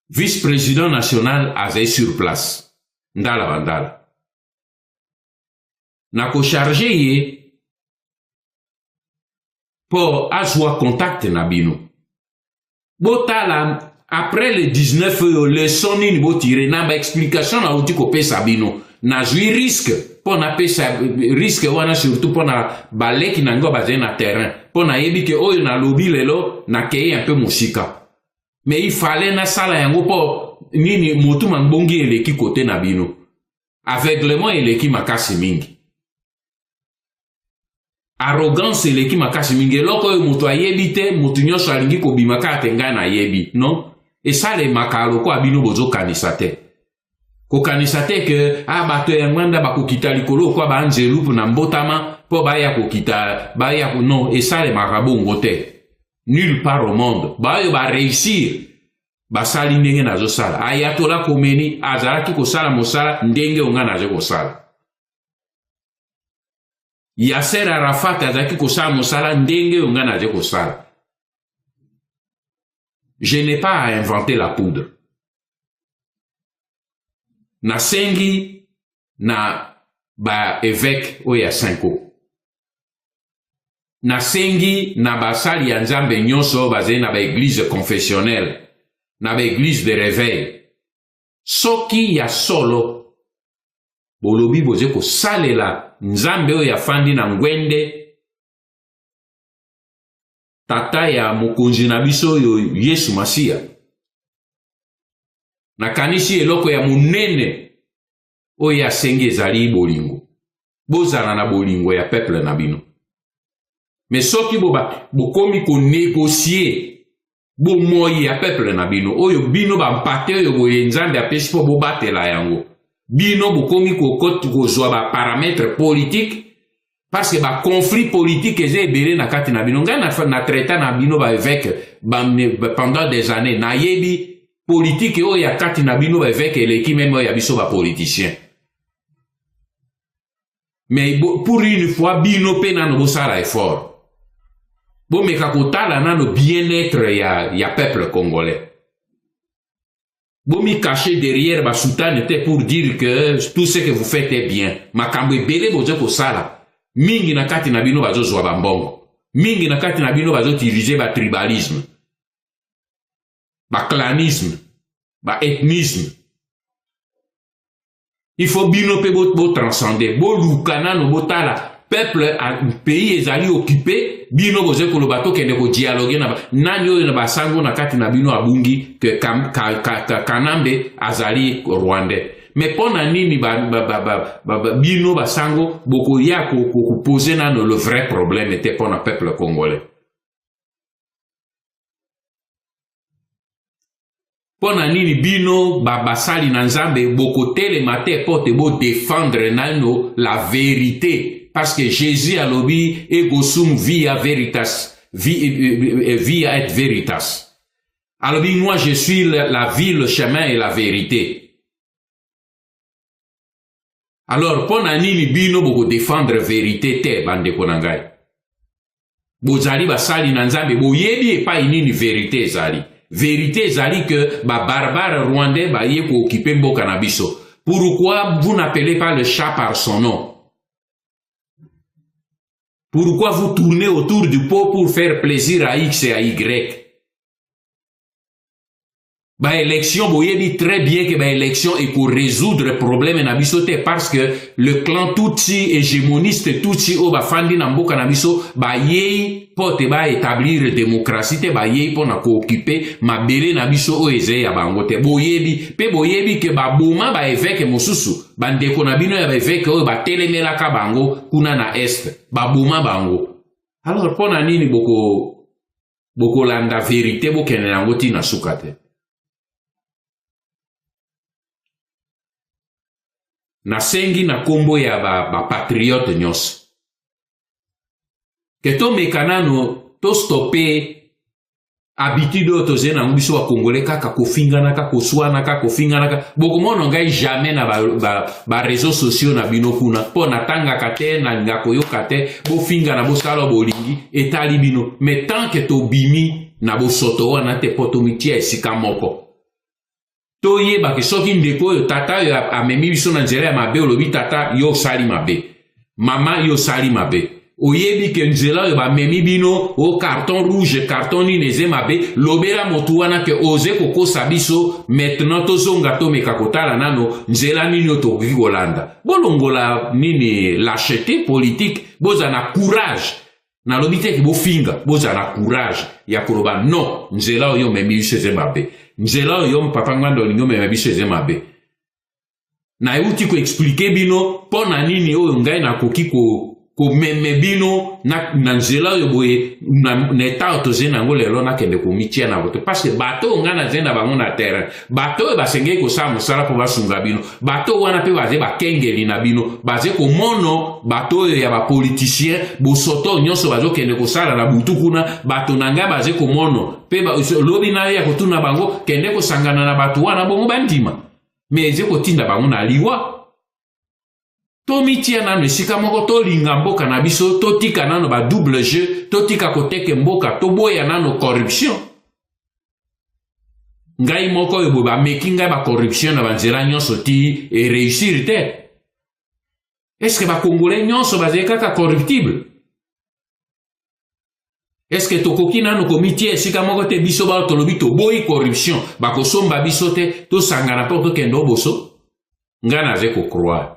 Vice-président national azei sur place. Ndala bandala. Na ko charge ye pour azwa contact na bino. Botala après le 19 le soni ni botire na ba explication na uti ko pesa bino. Na jui risque pour na pesa risque wana surtout pour na baleki na ngo baze na terrain. Pour na yebi ke oyo na lobi lelo na keye un peu musika. Mais il fallait na sala yango po nini motu mangbongi eleki kote na bino. Aveuglement eleki makasi mingi. Arrogance eleki makasi mingi. Loko yo motu ayebi te, motu nyonso alingi kobimaka atenga na yebi, non? E sale makalo kwa bino bozo kanisa te. Ko kanisa te ke bato ya ngwanda bakokita likolo kwa ba anjelupu na mbotama po baya kokita, baya ko non, e sale makabongo te. Nulle part au monde. Bayo ba réussir. Basali ndenge nazo sala. Ayatola Khomeini azalaki kosala mosala ndenge onga nazo kosala. Yasser Arafat azalaki kosala mosala ndenge onga nazo kosala. Je n'ai pas à inventer la poudre. Nasengi na ba évêque oya Sanko. Nasengi na basali ya Nzambe nyonso baze na ba église confessionnelle. Na ba église de réveil. Soki ya solo bolobi boze ko salela Nzambe oyo yafandi na ngwende tata ya mokonzi na biso oyo Yesu Masia. Na kanisi eloko ya munene oyo asengi ezali bolingo. Bozala na bolingo ya peuple na bino. Mais soki bokomi ko négocier bomoyi ya peuple na bino oyo bino bampate oyo boye Nzambe apesi po bobatela yango. Bino bokomi kozwa ba paramètre politique parce que ba conflit politique eze ebele na kati na bino. Ngai na traita na bino ba évêque pendant des années na yebi politique oyo ya kati na bino ba évêque eleki même oyo ya biso ba politicien. Mais pour une fois bino pe nano bosala effort. Bon, mais kakotala nano bien-être ya peuple congolais. Bon, mi caché derrière ba soutane était pour dire que tout ce que vous faites est bien. Makambo ebele bozo ko sala. Mingi na kati na bino bazo zwa bambongo. Mingi na kati na bino bazo utiliser ba tribalisme. Ba clanisme. Ba ethnisme. Il faut bino pe bo transcender. Bo lukana no botala. Peuple, pays ezali occupé, bino boze kolobato kende ko dialogue na nani oyo na basango na kati na bino abungi ke Kanambe azali Rwandais. Mais pona nini bino basango boko ya ko poser na le vrai problème était pona peuple congolais. Pona nini bino basali na Nzambe boko telema te pote bo défendre nano la vérité. Parce que Jésus a lobby ego sum via veritas, via et veritas. Alors moi je suis la vie, le chemin et la vérité. Alors, pona nini bino boko défendre vérité te bande konangai. Bozali basali na nzambe boyebi epai nini vérité ezali. Vérité ezali que ba barbare rwandais ba ye ko occuper mboka na biso. Pourquoi vous n'appelez pas le chat par son nom? Pourquoi vous tournez autour du pot pour faire plaisir à X et à Y? Ba élection, vous voyez très bien que ba élection est pour résoudre le problème na biso te parce que le clan Tutsi hégémoniste Tutsi o ba fandi na mboka na biso ba yei pote ba établir démocratie te ba yei po na ko occuper ma belé na biso o eze ya bango te boyebi pe boyebi ke ba boma ba évêque mosusu ba ndeko na bino ya ba évêque o ba telemela ka bango kuna na est ba boma bango. Alors pona nini boko landa vérité bo kene nango tina sukate. Nasengi na kombo ya ba patriote nyos. Que to mekanano to stopper habitude to zena ngubiso wa congolais kaka kofingana kaka koswana kaka kofingana kaka bokomono ngai jamais na ba réseaux sociaux na bino kuna po na tanga kate na ngako yo kate bo fingana bo sala bolingi etali bino mais tant que to bimi na bo soto wana te potomitia esika moko. To yeba ke soki ndeko yo tata yo amemi biso na nzela ya mabe olobi tata yo sali mabe mama yo sali mabe oyebi ke nzela yo bamemi bino o carton rouge carton nini eze mabe lobela motu wana ke oze kokosa biso maintenant tozonga tomeka kotala nano nzela nini yo tokoki kolanda bolongola nini lâcheté politique boza na courage nalobi te ke bofinga boza na courage ya koloba non nzela oyo memi biso eze mabe nzela oyo papa ngwanda olingo meme biso eze mabe na euti ko expliquer bino pona nini oyo ngai nakoki ko meme bino na nzela oyo boye na eta toze nango lelo nakende komitia na boto parce que bato nga na zenda bango na terrain bato oyo basengeli kosala mosala mpo basunga bino bato wana mpe baze bakengeli na bino baze komono bato oyo ya bapoliticien bosoto nyonso bazokende kosala na butu kuna bato na ngai baze komono mpe lobi na yo ya kotuna bango kende kosangana na bato wana bongo bandima me eze kotinda bango na liwa tomitia nano esika moko tolinga mboka na biso totika nano ba double jeu totika koteke mboka toboya nano corruption ngai moko oyo boye bameki ngai bacorruption na banzela nyonso ti eréussir te eske bakongolais nyonso bazali kaka corruptible eske tokoki nano komitia esika moko te biso bao tolobi toboyi corruption bakosomba biso te tosangana mpo tokende oboso ngai naze kokroire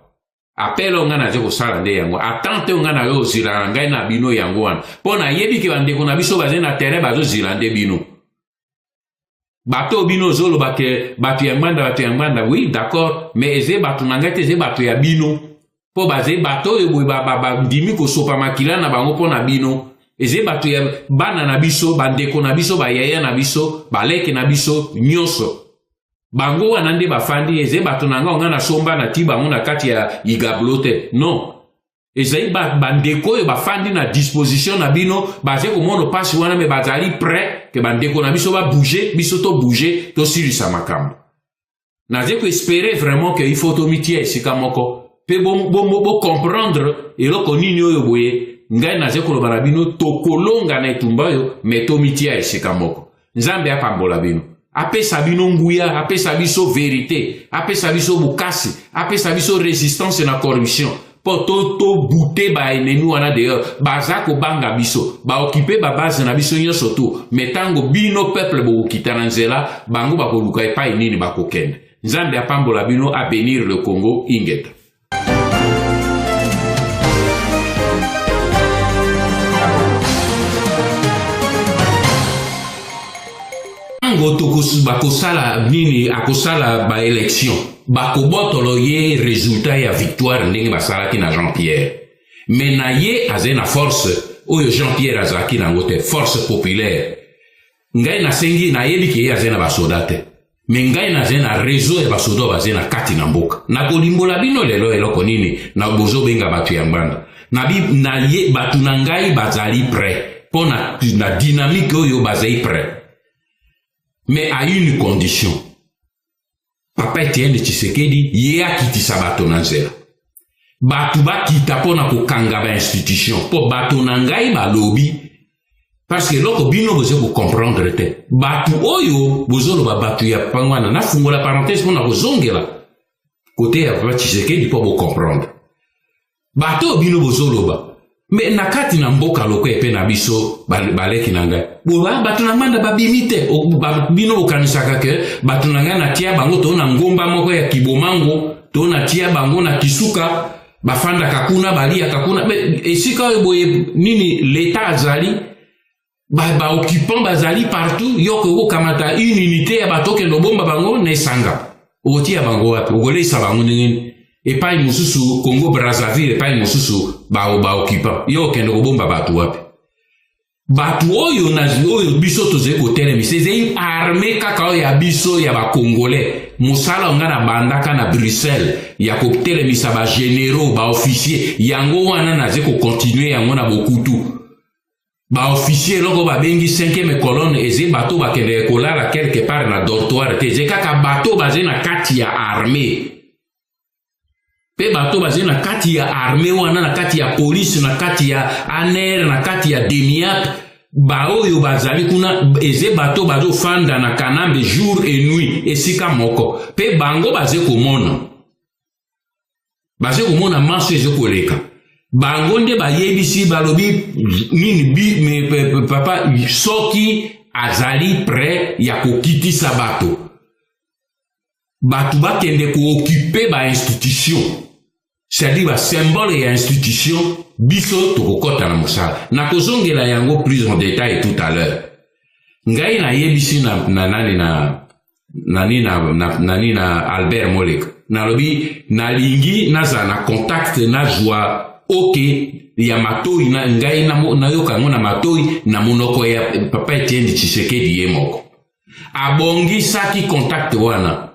apelo nga naze kosala nde yango atante nga na yo ozila ngai na bino yango wana mpo nayebi ke bandeko na biso baze na terrain bazozila nde bino bato bino ozoloba ke bato ya ngwanda oui d'accord mais eze bato na ngai te eze bato ya bino mpo baze bato oyo boye bandimi kosopa makila na bango mpo na bino eze bato ya bana na biso bandeko na biso bayaya na biso baleke na biso nyonso bango wana nde bafandi eze bato na nga na somba na ti bango na kati ya igablo te non ezali bandeko oyo bafandi na disposition na bino baze komono pasi wana me bazali prêt ke bandeko na biso babouge biso tobouge tosilisa makambo naze koespere vraiment ke ifo tomitia esika moko mpe bocomprendre eloko nini oyo boye ngai naze koloba na bino tokolonga na etumba oyo me tomitia esika moko nzambe apambola bino apesa bino nguya apesa biso vérité apesa biso bukasi apesa biso résistance na corruption po to bute ba ennemi wana dehors baza kobanga biso baokipe babase na biso nyonso tu metango bino peuple bokokita na nzela bango bakoluka epai nini bakokende nzambe apambola bino abénir le Congo ingeta. Bakosala nini akosala ba élection bakobotolo ye résultat ya victoire ndenge basalaki na Jean-Pierre mais na ye aze na force oyo Jean-Pierre azalaki nango te force populaire ngai nasengi nayebi ke ye aze na basoda te mais ngai naze na réseau ya basoda baze na kati na mboka nakolimbola bino lelo eloko nini na bozobenga bato ya ngbanda na ye bato na ngai bazali prêt mpo na dynamique oyo bazali prêt. Mais à une condition. Papa Etienne Tshisekedi ye akitisa bato na nzela. Batu ba kita pona kokanga ba institution. Po batu na ngai ba lobi. Parce que loko bino bozo ko comprendre te. Batu oyo bozo ba batu ya pangwana na fungola parenthèse pona kozongela. Côté ya Papa Tshisekedi po bo comprendre. Batu bino bozo ba. Me nakati na mboka loko epe na biso baleki na ngai. Boba batu na manda babimite. Bino okanisaka ke batu na ngai na tia bango to na ngomba moko ya Kibomango, to na tia bango na Kisuka, bafanda kakuna balia kakuna. Esika boye nini l'État azali ba occupant bazali partout yoko kamata une unité ya batoke lobomba bango na esanga. Otia bango wapi? Ogolesa bango nini? Epai mususu Congo Brazzaville epai mususu ba occupant yo kende kobomba batu wapi. Batu oyo na oyo biso toze kotere miseze armée kaka oyo ya biso ya ba Congolais musala nga na bandaka na Bruxelles ya kotere misaba généraux ba officier yango wana na ze ko continuer yango na bokutu ba officier loko ba bengi 5e colonne eze bato ba kende kolala quelque part na dortoir te ze kaka bato baze na kati ya armée. Pe bato baze na kati ya armée wana na kati ya police na kati ya ANR na kati ya DEMIAP ba oyo bazali kuna eze bato bazo fanda na Kanambe jour et nuit esika moko pe bango baze komona maso eze koleka bango nde bayebisi balobi nini papa soki azali prêt ya kokitisa bato bakende ko-occuper ba institution. C'est-à-dire ba symbole ya institution biso tokokota na mosala. Na kozongela yango plus en détail tout à l'heure. Ngai na yebisi nani na Albert Moleka. Na lobi na lingi naza na contact na joie ya matoi na ngai na yoka ngona matoi na monoko ya Papa Etienne Tshisekedi yemoko. Abongi saki contact wana.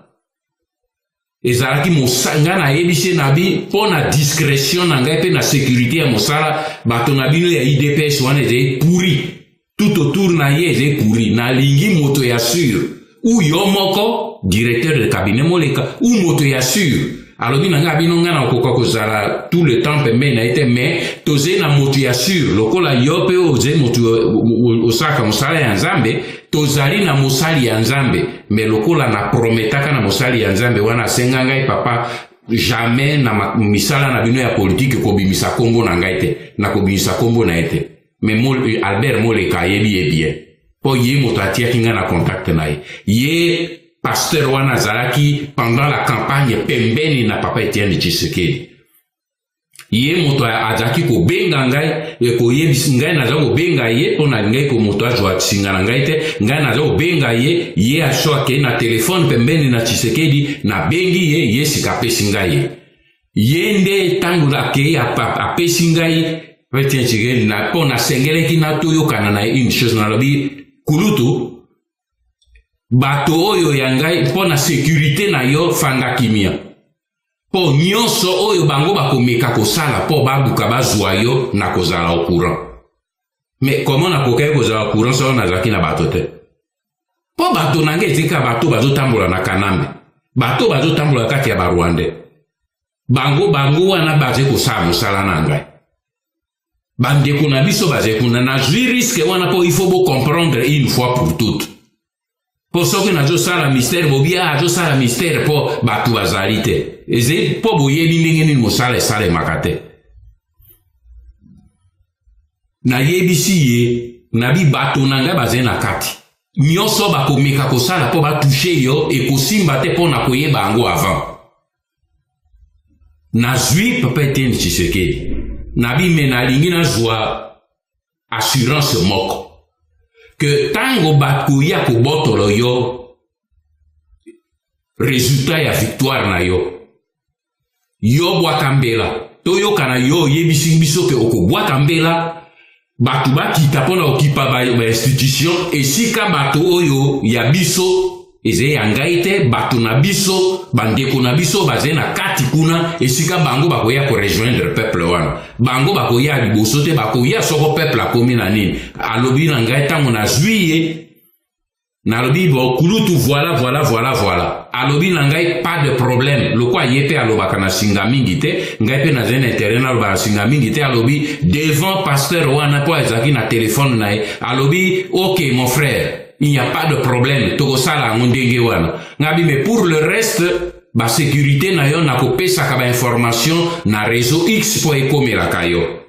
Ezalaki mosanga na yebise nabi pona discrétion na ngai pe na sécurité ya mosala bato na bino ya IDPS wana eze pourri tout autour na ye eze pourri na lingi moto ya sûr ou yo moko directeur de cabinet Moleka ou moto ya sûr alobi na ngai bino ngana okoka kozala tout le temps pembe na ete mais toze na moto ya sûr lokola yo pe oze moto osaka mosala ya Nzambe tozali na mosali ya Nzambe me lokola na prometaka na mosali ya Nzambe wana senga ngai papa jamais na misala na bino ya politique kobimisa kombo na ngai te na kobimisa kombo na ete me Albert Moleka yebi bien po ye moto atiaki nga na contact na ye pasteur wana azalaki pendant la campagne pembeni na Papa Etienne Tshisekedi ye moto azaki ko benga ngai ko yebisi ngai naza ko benga ye pona ngai ko moto ajwa singa na ngai te ngai naza ko benga ye ashoa ke na telefone pembeni na Tshisekedi na bengi ye sikapesi ngai ye nde tangu la ke apesi ngai Etienne Tshisekedi na pona sengeleki na toyokana na une chose na lobi kulutu bato oyo ya ngai pona sécurité na yo fanda kimia po nyonso oyo bango bakomeka kosala po babuka bazwa yo na kozala au courant. Mais comment na kokai kozala au courant so nazaki na bato te po bato na ngai tika bato bazotambola na Kanambe bato bazotambola kati ya Barwande bango wana baze kosala mosala na ngai bandeko na biso baze kuna na zwi risque wana po il faut bo comprendre une fois pour toutes. Po soki na jo sala mystère bobia ajo sala mystère po batu bazali te eze po boyebi ndenge nini mosala esala makate na yebisi ye na bi bato na ngai baze na kati nyonso bakomeka kosala po batouche yo ekosimba te po na koyeba yango avant na zwi Papa Etienne Tshisekedi na bi me na lingi na zwa assurance moko que tango bakuya kubotolo yo résultat ya victoire na yo bwakambela toyo kana yo yebisi biso ke okobwakambela batu bakita pona okipa ba institution esika bato oyo ya biso eze ya ngai te bato na biso bandeko na biso baze na kati kuna esika bango bakoya ko rejoindre peuple wana bango bakoya liboso te bakoya soko peuple akomi na nini alobi na ngai tango na juillet Nalobi bo kulutu voilà. Alobi nangai pas de problème. Loko yepe alobaka na singa mingi te, ngai pe na zen intérêt na alobaka singa mingi te, alobi devant pasteur wana po ezaki na téléphone na ye. Alobi OK mon frère, il n'y a pas de problème. Toko sala ngondenge wana. Ngabi mais pour le reste ba sécurité na yo na kopesa ka ba information na réseau X po ekomela kayo.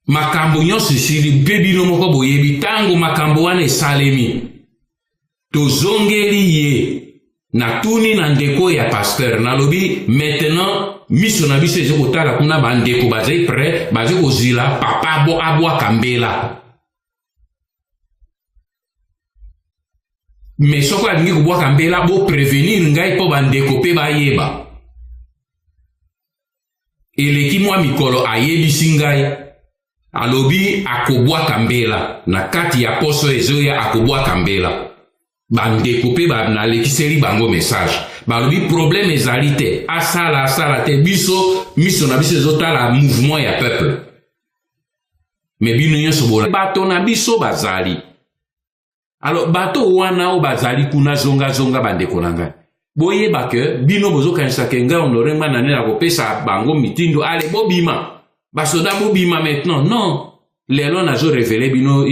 Makambo nyonso sili bebino moko boyebi tango makambo wana esalemi tozongeli ye na tuni na ndeko ya pasteur nalobi maintenant miso na biso ezo kotala kuna bandeko bazai prêt bazo kozila papa bo abwa kambela mais soko alingi kubwa kambela bo prévenir ngai po bandeko pe bayeba eleki mwa mikolo ayebisi ngai alobi akobwa kambela na kati ya poso ezoya akobwa kambela bandeko pe na lekiseli bango message balobi problème ezali te asala te biso miso na biso ezotala mouvement ya peuple mais bino nyonso bola bato na biso bazali alors bato wana o bazali kuna zonga bandeko na ngai boyeba ke bino bozokanisa ke ngai honore ngana na kopesa bango mitindo ale bobima basoda bobima maintenant non lelo nazo révéler bino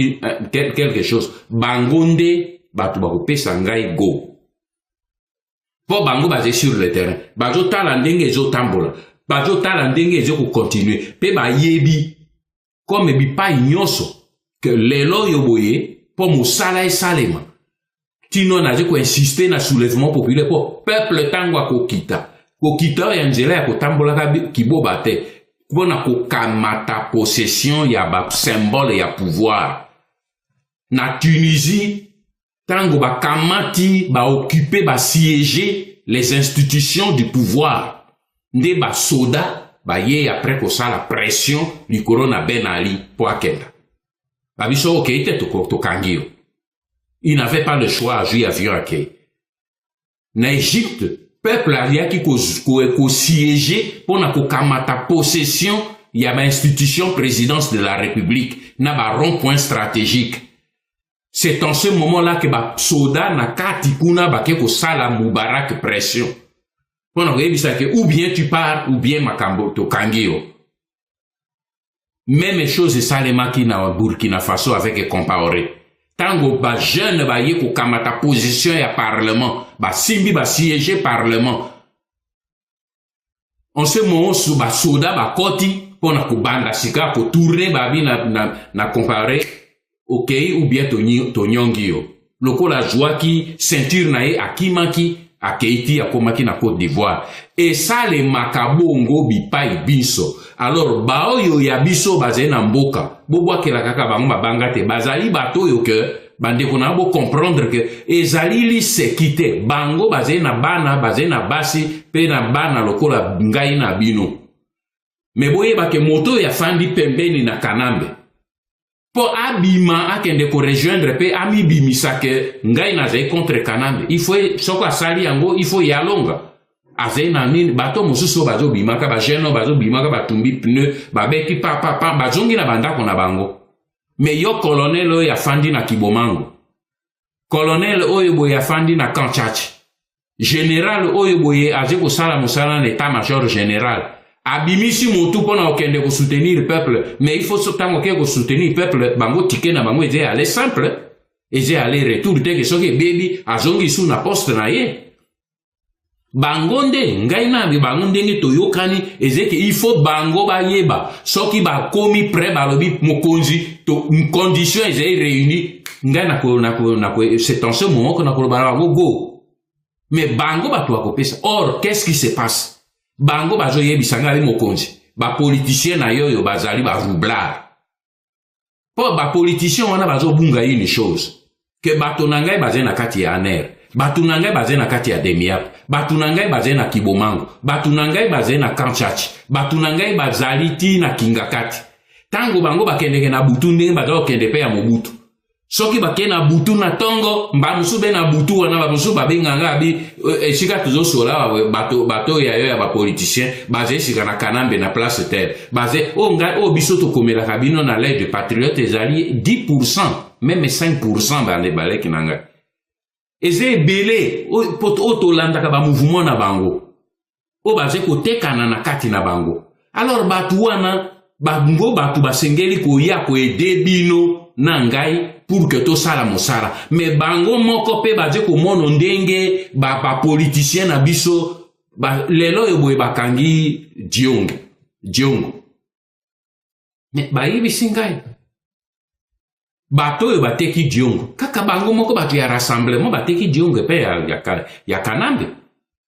quelque chose bangonde batu bakopesa ngai go po bango baze sur le terrain bazo tala ndenge ezo tambola bazo tala ndenge ezo ko continuer pe ba yebi comme bipai nyonso que lelo yoboye po musala esalema tino nazo ko insister na soulèvement populaire po peuple tango kokita ya nzela ya kotambola ka kiboba te bona kokamata possession ya ba symbole ya pouvoir na Tunisie tango ba kamati ba occuper ba siéger les institutions du pouvoir nde ba soda ba ye après ko sala pression du corona Ben Ali po akenda ba biso okete to kangio il n'avait pas le choix à jouer avion akei na Égypte peuple aliaki ko siéger pour na kokamata possession ya ba institution présidence de la République na ba rond-point stratégique. C'est en ce moment-là que ba soda na kati kuna ba ke ko sala Moubarak pression. Pour na koyebisa ke ou bien tu pars ou bien makambo to kangio. Même chose salemaki na Burkina Faso avec Compaoré. Tango ba jeune ba ye ko kamata position ya parlement ba simbi ba siéger parlement en ce moment sous ba soda ba koti pona ko banda sika ko tourner ba bi na comparer OK ou bien to nyongio loko la joie qui ceinture na ye akimaki akeiti akomaki na Côte d'Ivoire et ça les makabongo bipai biso alors ba oyo ya biso bazali na mboka bobwa kela kaka bango babanga te bazali bato yo ke bande kona bo comprendre que ezali li sekite bango bazali na bana bazali na basi pe na bana lokola ngai na bino me boyeba ke moto ya fandi pembeni na Kanambe po abima akende ko rejoindre pe ami bimisa ke ngai na zai contre Kanambe il faut soko asali yango il faut yalonga azai na nini bato mosusu bazo bimaka ba jeno bazo bimaka batumbi pneu babeki papa bazongi na bandako na bango me yo colonel oyo afandi na Kibomango colonel oyo boye afandi na Kanchachi général oyo boye aje kosala mosala na état major général abimisi motu pona okende ko soutenir peuple mais il faut sotango ke ko soutenir peuple bango tike na bango eze aller simple eze aller retour te ke soki baby azongi su na poste na ye bangonde ngai na bi bangonde ngi toyokani ezeke il faut bango ba yeba soki ba komi prêt ba lobi mokonzi to une condition eze réunie ngai na ko c'est en ce moment que na ko ba go mais bango ba to akopesa or qu'est-ce qui se passe bango ba zo yebisa ngai mokonzi ba politicien na yoyo bazali ba roublard po ba politicien wana ba zo bunga une chose que bato na ngai bazali na kati ya aner batu na ngai bazali na kati ya Demiap batu na ngai bazali na Kibomango batu na ngai bazali na Kanchachi batu na ngai bazali ti na Kingakati tango bango bakendeke na butu ndenge bazali okende pe ya Mobutu soki bake na butu na tongo mba musu be na butu wana ba musu ba benganga bi esika tuzo sola bato ya ba politicien basé sika na kanambe na place terre basé o biso to komela kabino na l'aide de patriote ezali 10% même 5% ba le baleki nanga eze belé o to landa ka ba mouvement na bango o basé ko tekana na kati na bango alors batu wana bango batu basengeli ko ya ko aider bino na ngai pour que to sala mosala mais bango moko pe baje ko mono ndenge ba politicien na biso ba lelo yo boye bakangi diongo mais ba yibi singai bato yo bateki diongo kaka bango moko batu ya rassemblement bateki diongo pe ya kanambe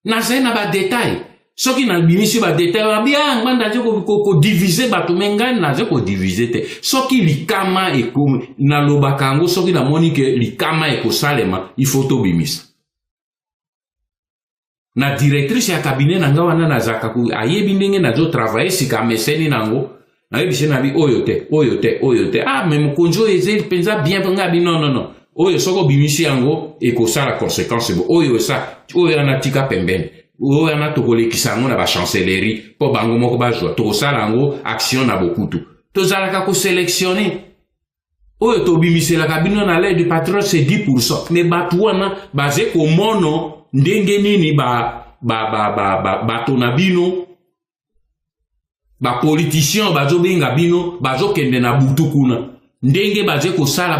na zena ba détail soki na bimisi ba détail ba bien manda je ko diviser bato mengani na je ko diviser te soki likama ekomi na lobakango soki na moni ke likama ekosalema il faut to bimisa na directrice ya cabinet nanga wana na zakaku ayebi ndenge na zo travailler sika meseni nango na yebise na bi oyo te ah mais mokonzo eze penza bien nga bi non oyo soko bimisi yango ekosala conséquence bo oyo anatika pembeni oyo ana tokolekisa yango na bachancellerie mpo bango moko bazwa tokosala yango action na bokutu tozalaka koselektione oyo tobimiselaka bino na l'aide du patron c'est 10% mais bato wana baze komono ndenge nini bato na bino bapoliticien bazobenga bino bazokende na butu kuna ndenge baze kosala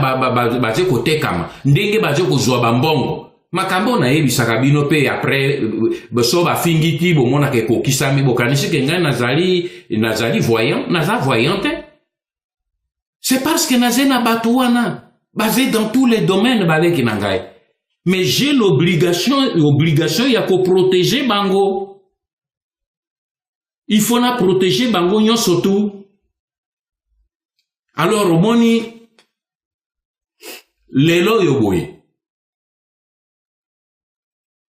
baze kotekama ndenge baze kozwa bambongo makambo na yebisaka bino pe après so bafingiti bomonaka ekokisami bokanisi ke ngai nazali voyante c'est parce que naze na bato wana basé dans tous les domaines baleki na ngai mais j'ai l'obligation ya koprotéger bango il faut na protéger bango nyonso tu alors omoni lelo yo boye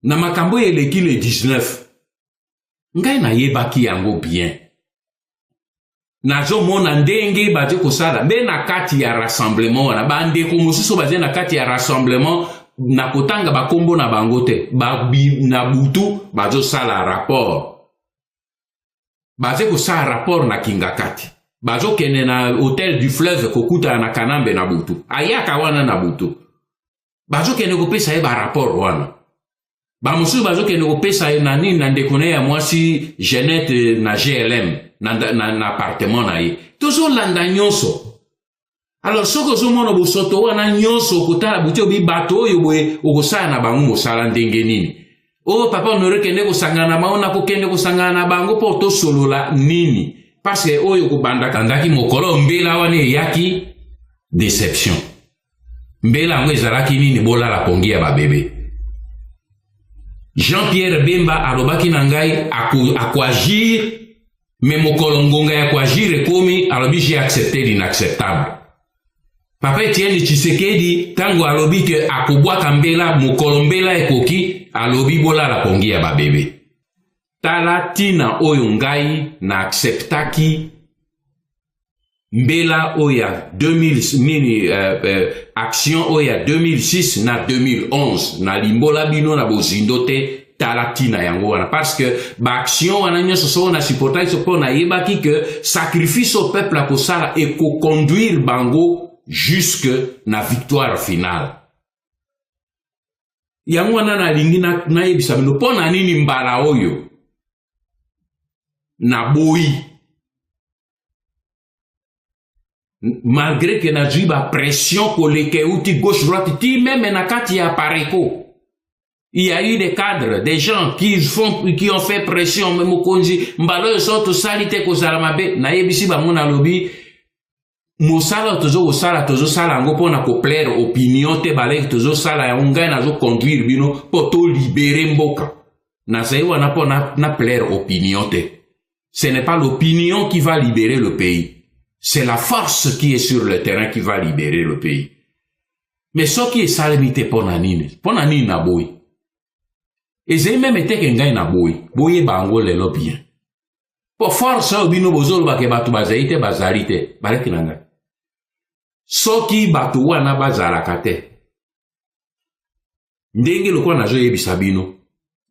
na makambo eleki le 19 ngai nayebaki yango bien nazomona ndenge baje kosala mbe na kati ya rassemblement wana bandeko mosusu baze na kati ya rassemblement na kotanga bakombo na bango te na butu bazosala rapport baze kosala rapport na kingakati bazokende na hôtel du fleuve kokuta na kanambe na butu ayaka wana na butu bazokende kopesa ye barapport wana bamosusu bazokende kopesa ye na nini na ndekone ya mwasi Jeannette na GLM na appartement na ye tozolanda nyonso alors soki ozomona bosoto wana nyonso okotala buti obi bato oyo boye okosala na bango mosala ndenge nini oyo papa honore kende kosangana na bango nakokende kosangana na bango mpo tosolola nini parce que oyo kobandaki mokolo mbela wana eyaki déception mbela yango ezalaki nini bolala pongi ya babebe Jean-Pierre Bemba alobaki na ngai akoagir mais mokolo ngonga ya koagir ekomi alobi j'ai accepté l'inacceptable papa Etienne Tshisekedi tango alobi ke akobwaka mbela mokolo mbela ekoki alobi bolala pongi ya babebe tala tina oyo ngai na acceptaki mbela oya 2000 action oya 2006 na 2011 na limbola bino na bozindo te tala tina yango wana parce que ba action wana nyonso so na supporter so pona yebaki que sacrifice au peuple a kosala et ko conduire bango jusque na victoire finale yango wana na lingi na yebisa bino pona nini mbala oyo na boyi malgré que na jiba pression koleke uti gauche droite ti même na kati ya pareko il y a eu des cadres des gens qui ont fait pression même konzi mbalo soto salite ko salamabe na yebisi ba mona lobi mosala tozo sala ngo pona ko plaire opinion te balek tozo sala ya ngai na zo conduire bino po to libérer mboka na saiwa na pona na plaire opinion te ce n'est pas l'opinion qui va libérer le pays. C'est la force qui est sur le terrain qui va libérer le pays. Mais ce qui est salamité pour nanine na boy. Et j'ai même été qu'un na boy. Boye bango le lo bien. Pour force, bino bozol ba ke batu bazaite bazarite. Bareki nanga. soki bato wana bazalaka te ndenge lokola nazoyebisa bino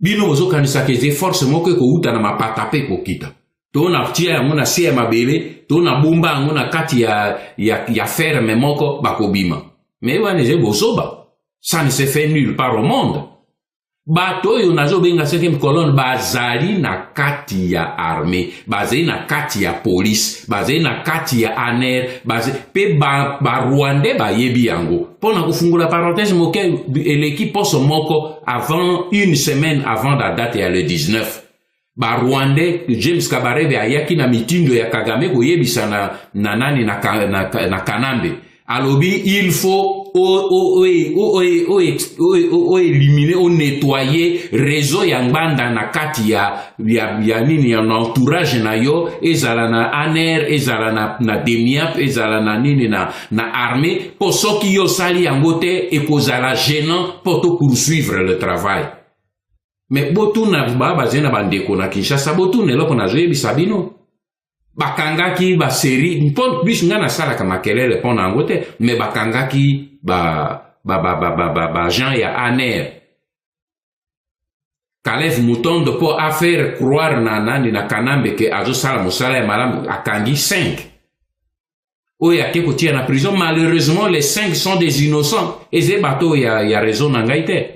bozokanisaka eze force moko ekouta na mapata mpe ekokita to na tia yango na se ya mabele to na bomba yango na kati ya ferme moko bakobima me wana eze bozoba ça ne se fait nulle part au monde bato oyo nazobenga 5e colonne bazali na kati ya armée bazali na kati ya police bazali na kati ya ANR pe Rwandais bayebi yango pona kufungula parenthèse moke l'équipe poso moko avant une semaine avant la date ya le 19 Rwandais James Kabarebe ayaki na mitindo ya Kagame koyebisa na nani na Kanambe alobi il faut éliminer ou nettoyer réseau ya ngbanda na kati ya nini ya entourage na yo ezala na ANR ezala na DEMIAP ezala na nini na armée pour soki yo sali yango te ekozala gênant pour to poursuivre le travail mais botuna bazena bandeko na Kinshasa botuna eloko nazoyebisa bino bakangaki ba série mpon bis nga nasalaka makelele mpona yango te me bakangaki ba Jean ya ANR Kalev Mutondo po a faire croire na Kanambe ke azosala mosala ya malamu akangi 5 oyo ake kotia na prison malheureusement les 5 sont des innocents eze bato ya raison na ngai te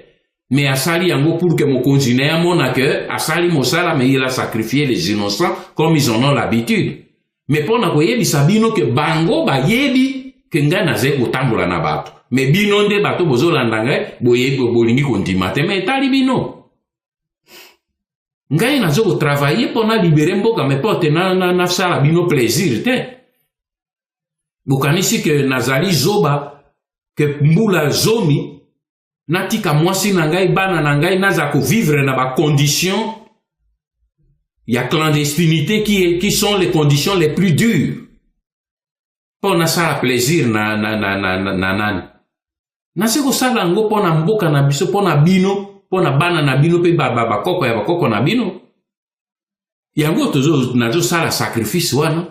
mais asali yango pour que mokonzi na yamona que asali mosala mais il a sacrifié les innocents comme ils en ont l'habitude mais pona koyebisa bino que bango bayebi ke ngai naze kotambola na bato mais bino nde bato bozolanda ngai boyebi bolingi kondima te mais etali bino ngai nazo kotravailler pona libere mboka mais pote nasala bino plaisir te bokanisi ke nazali zoba ke mbula zomi natika mwasi na ngai bana na ngai naza ko vivre na ba conditions ya clandestinité qui sont les conditions les plus dures pour na sala plaisir na nani nase ko sala ngo pona mboka na biso pona bino pona bana na bino pe bakoko ya bakoko na bino yango tozo nazo sala sacrifice wana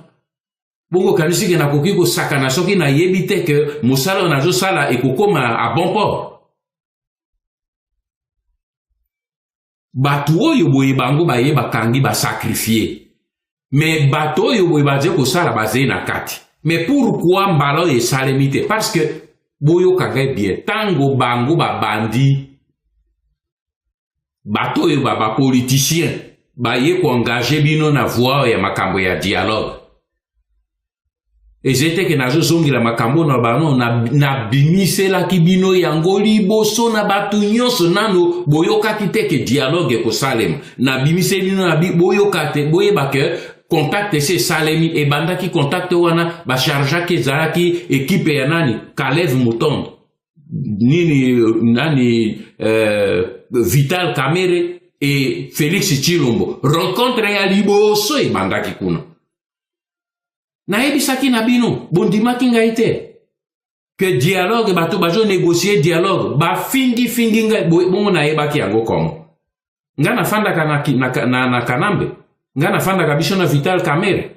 bongo kanisi ke nakoki kosakana soki nayebi te ke mosala nazo sala ekokoma à bon port bato oyo boye bango baye bakangi basacrifier mais bato oyo boye baze kosala baze na kati mais pourquoi mbala esalemi te parce que boyo kagai bien tango bango babandi bato oyo bapoliticien baye koengage bino na voie ya makambo ya dialogue ezete ke nazo zongila makambo na bano na bimiselaki bino yango liboso na bato nyonso nano boyokaki te ke dialogue ekosalema na bimiseli bino na boyoka te boyeba ke contact se salemi ebandaki contact wana bachargeaki ezalaki ekipe ya nani Kalev Mutondo nani Vital Kamerhe et Félix Tshilombo rencontre ya liboso ebandaki kuna nayebisaki na bino bondimaki ngai te ke dialogue bato bazo négocier dialogue bafingi ngai bongo nayebaki yango komo nga nafandaka na Kanambe nga nafandaka biso na Vital Kamerhe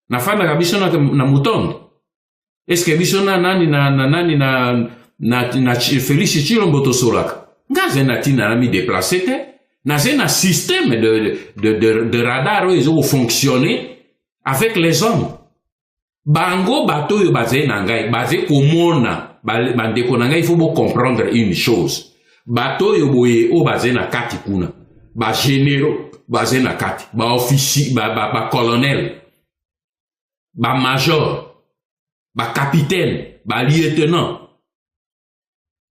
nafandaka biso na Mutondo eske biso na nani na Félix Tshilombo tosolaka nga ze na tina na mi déplacer te na ze na système de radar oyo ezo fonctionner avec les hommes bango bato yo baze na ngai baze komona bandeko na ngai il faut bo comprendre une chose bato yo boye o baze na kati kuna ba généraux baze na kati ba officier ba colonel ba major ba capitaine ba lieutenant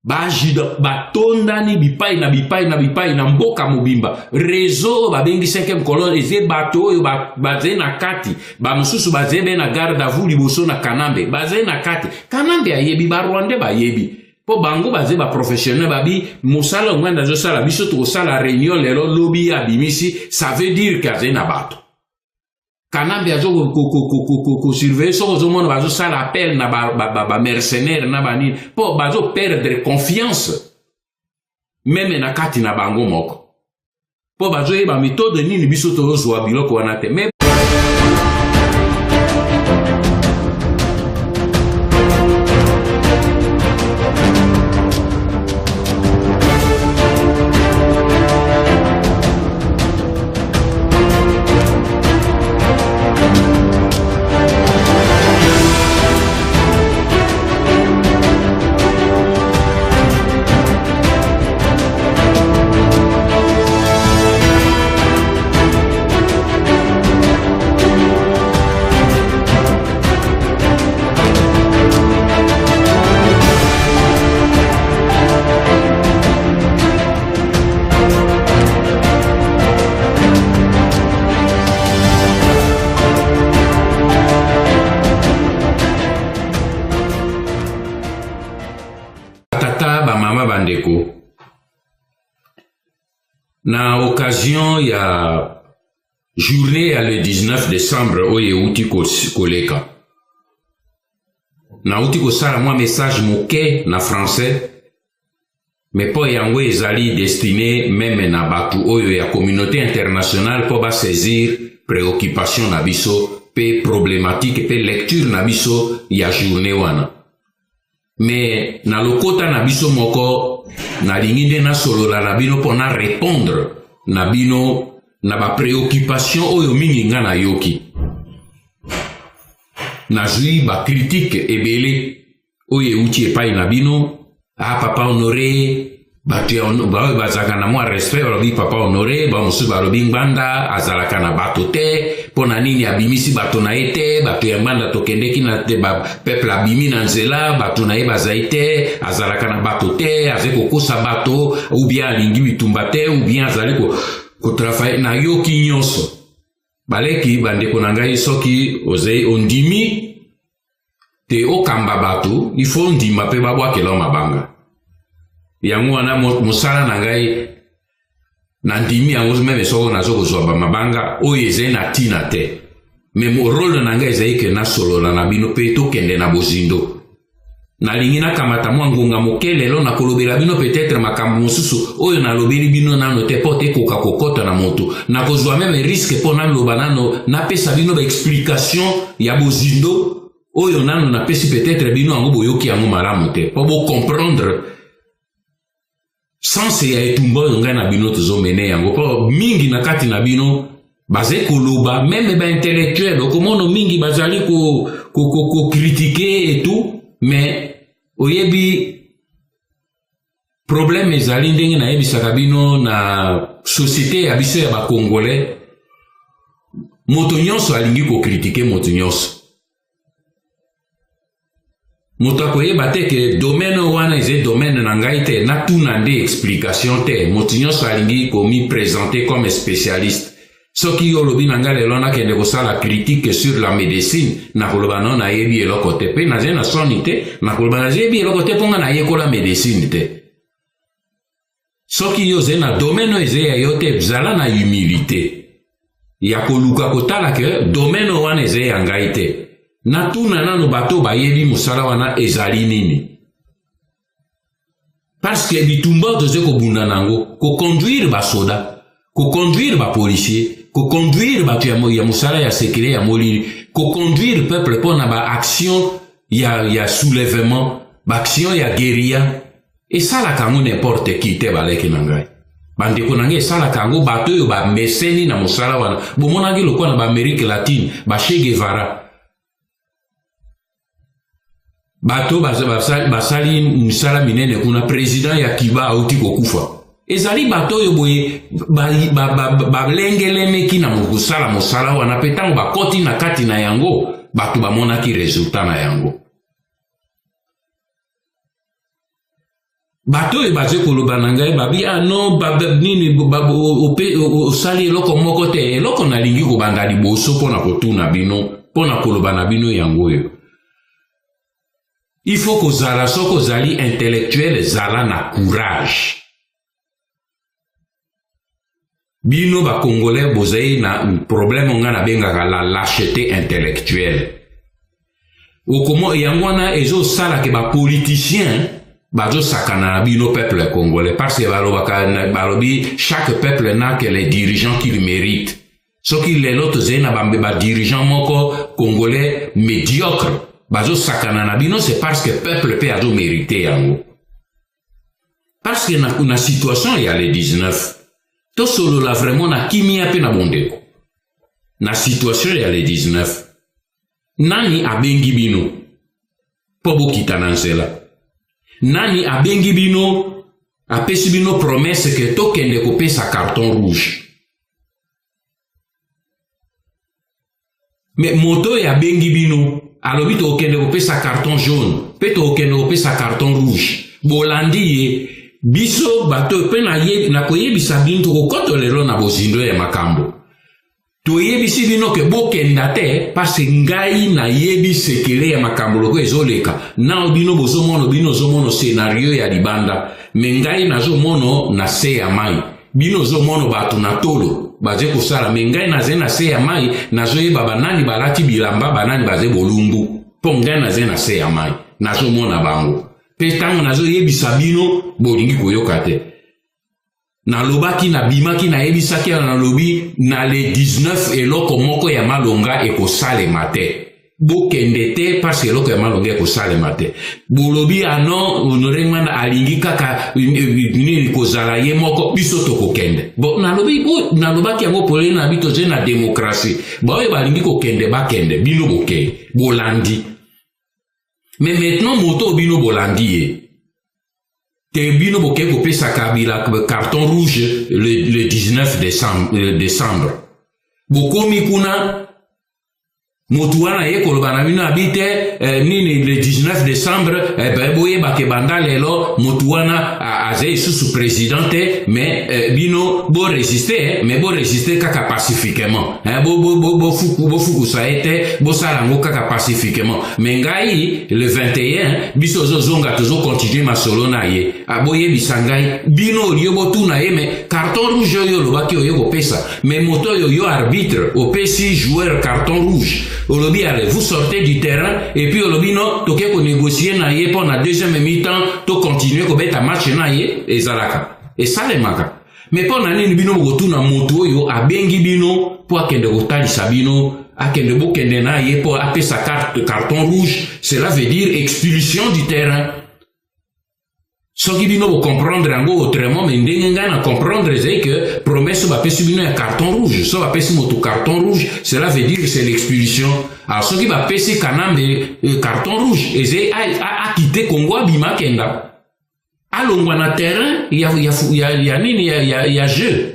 ba jida ba tondani bipai na mboka mobimba réseau ba bengi 5e colonne eze bato yo baze na kati ba mususu baze be na garde à vous liboso na Kanambe baze na kati Kanambe ayebi ba Rwandais bayebi po bango baze ba professionnel babi mosala nganda zo sala biso to sala réunion lelo lobby ya bimisi ça veut dire que na bato Kanambe azo ko surveiller so zo mona bazo sala appel na ba mercenaire na bani po bazo perdre confiance même na kati na bango moko po bazo yeba méthode nini biso to zo biloko wana te mais Vraiment bandeko. Na occasion ya journée ya le 19 décembre oye uti koleka. Na uti kosala mwa message moke na français. Mais po yango ezali destiné même na batu oyo ya communauté internationale po ba saisir préoccupation na biso pe problématique pe lecture na biso ya journée wana. Mais na lokota na biso moko na lingide na solola na bino po na répondre na bino na ba préoccupation oyo mingi nga na yoki. Na jui ba critique ebele oyo euti epai na bino. Ah, papa honoré, bazaka na mwa respect, balobi papa honoré, mosusu balobi ngbanda, azalaka na bato te, pona nini abimisi bato na ye te, bato ya ngbanda tokendeki na te, peuple abimi na nzela, bato na ye bazai te, azalaka na bato te, azali kokosa bato, ou bien alingi bitumba te, ou bien azali kotrafaye na yoki nyonso. Baleki bandeko na ngai soki ozei ondimi, te okamba bato, il faut ndima pe babwakela mabanga. Yango wana mosala na ngai na ndimi yango meme soko nazo kozwa mabanga oyo ezali na tina te. Mais mo rôle na ngai ezali ke na solola na bino pe tokende na bozindo. Nalingi nakamata mwa ngonga moke lelo nakolobela bino peut-être makambo mosusu oyo nalobeli bino nano te po te koka kokota na moto. Nakozwa meme risque po naloba nano napesa bino ba explication ya bozindo. Oyo nano na pesi peut-être bino yango boyoki yango malamu te po bo comprendre sans ya etumba nga na bino tozo mene yango po mingi na kati na bino baze koloba même ba intellectuel okomono mingi bazali ko critiquer et tout mais oyebi problème ezali ndenge na yebisaka bino na société ya biso ya ba congolais moto nyonso alingi ko critiquer moto nyonso. Moto akoyeba te ke domaine wana eze domaine na ngai te na tuna nde explication te moto nyonso alingi komi présenter comme spécialiste. Soki olobi na ngai lelo nakende kosala critique sur la médecine nakoloba no nayebi eloko te pe naze na soni te nakoloba nayebi eloko te mponga nayekola médecine te. Soki yo ze na domaine eze ya yo te zala na humilité ya koluka kotala ke domaine wana eze ya ngai te. Na tuna nano bato bayebi musala wana ezali nini. Parce que bitumba toze ko bunda nango, ko conduire ba soda, ko conduire ba policier, ko conduire ba ya musala ya secret ya molili, ko conduire peuple pona ba action ya soulèvement, ba action ya guérilla. Et ça la kango n'importe qui te baleki nangai. Bandeko nange sala kango bato yo ba meseni na musala wana. Bomonangi lokwa na ba Amérique latine, ba Che Guevara. Bato basali musala minene kuna président ya Kiba auti kokufa. Ezali bato yo boye lengelemeki na musala wana petango bakoti na kati na yango bato bamonaki resultat na yango. Bato yo baze koloba na ngai babi no nini osali eloko moko te eloko nalingi kobanga liboso pona kotuna bino pona koloba na bino yango yo. Il faut que zala soko zali intellectuel zala na courage. Bino ba congolais bozai na problème nga na benga la lâcheté intellectuelle. Okomo yangwana ezo sala ke ba politicien bazo sakana na bino peuple congolais parce que balobi chaque peuple n'a que les dirigeants qu'il mérite. Soki lelo zena ba dirigeant moko congolais médiocre. Bazo sakana na bino c'est parce que peuple peut azo mérité yango. Parce que na situation ya le 19. To solo la vraiment na kimia pe na bondeko. Na situation ya le 19. Nani abengi bino po bokita na nzela. Nani abengi bino apesi bino promesse que tokende kopesa carton rouge. Mais moto ya bengi bino alobi to okende kopesa carton jaune, pe to okende kopesa carton rouge. Bolandi ye biso bato pe na koyebisa bino to kokoto lelo na bozindo ya makambo. to yebisi bino ke bokenda te parce ngai na yebi sekele ya makambo loko ezoleka na bino bozomono bino zomono scenario ya libanda me ngai nazomono na se ya mai bino zomono bato na tolo baze kosala me ngai naze na se ya mai nazoyeba banani balati bilamba banani baze bolumbu mpo ngai naze na se ya mai nazomona bango mpe ntango nazoyebisa bino bolingi koyoka te nalobaki nabimaki nayebisaki nalobi na le 19 eloko moko ya malonga ekosalema te bokende te parce eloko ya malonga ekosalema te bolobi ano Honoré Ngbanda alingi kaka nini kozala ye moko biso tokokende bon nalobaki yango polele na bito toze na demokrasi baoyo balingi kokende bakende bino bokende bolandi mais maintenant moto bino bolandi ye te bino boke kopesa Kabila carton rouge le 19 décembre bokomi kuna motu wana ye koloba na bino abite nini le 19 décembre boyeba ke banda lelo motu wana aze isusu président te mais bino bo résister mais bo résister kaka pacifiquement bofukusa ete bosala ngo kaka pacifiquement mais ngai le 21 biso zozonga tozo continuer masolo na ye boyebisa ngai bino olio botuna ye mais carton rouge oyo olobaki oyo kopesa mais moto oyo yo arbitre opesi joueur carton rouge olobi allez vous sortez du terrain et puis olobi no toke ko négocier na ye pour na deuxième mi-temps to continuer ko beta match na ye ezalaka et ça les maka mais pour na nini bino botuna moto oyo abengi bino pour akende kotalisa bino akende bokende na ye pour apesa carton rouge cela veut dire expulsion du terrain. Soki bino bo comprendre yango autrement mais ndenge nga na comprendre c'est que promesse ba pesi bino ya carton rouge so ba pesi moto carton rouge cela veut dire que c'est l'expulsion alors soki ba pesi kanambe carton rouge eze a quitté Congo bima kenda alongwa na terrain ya nini ya jeu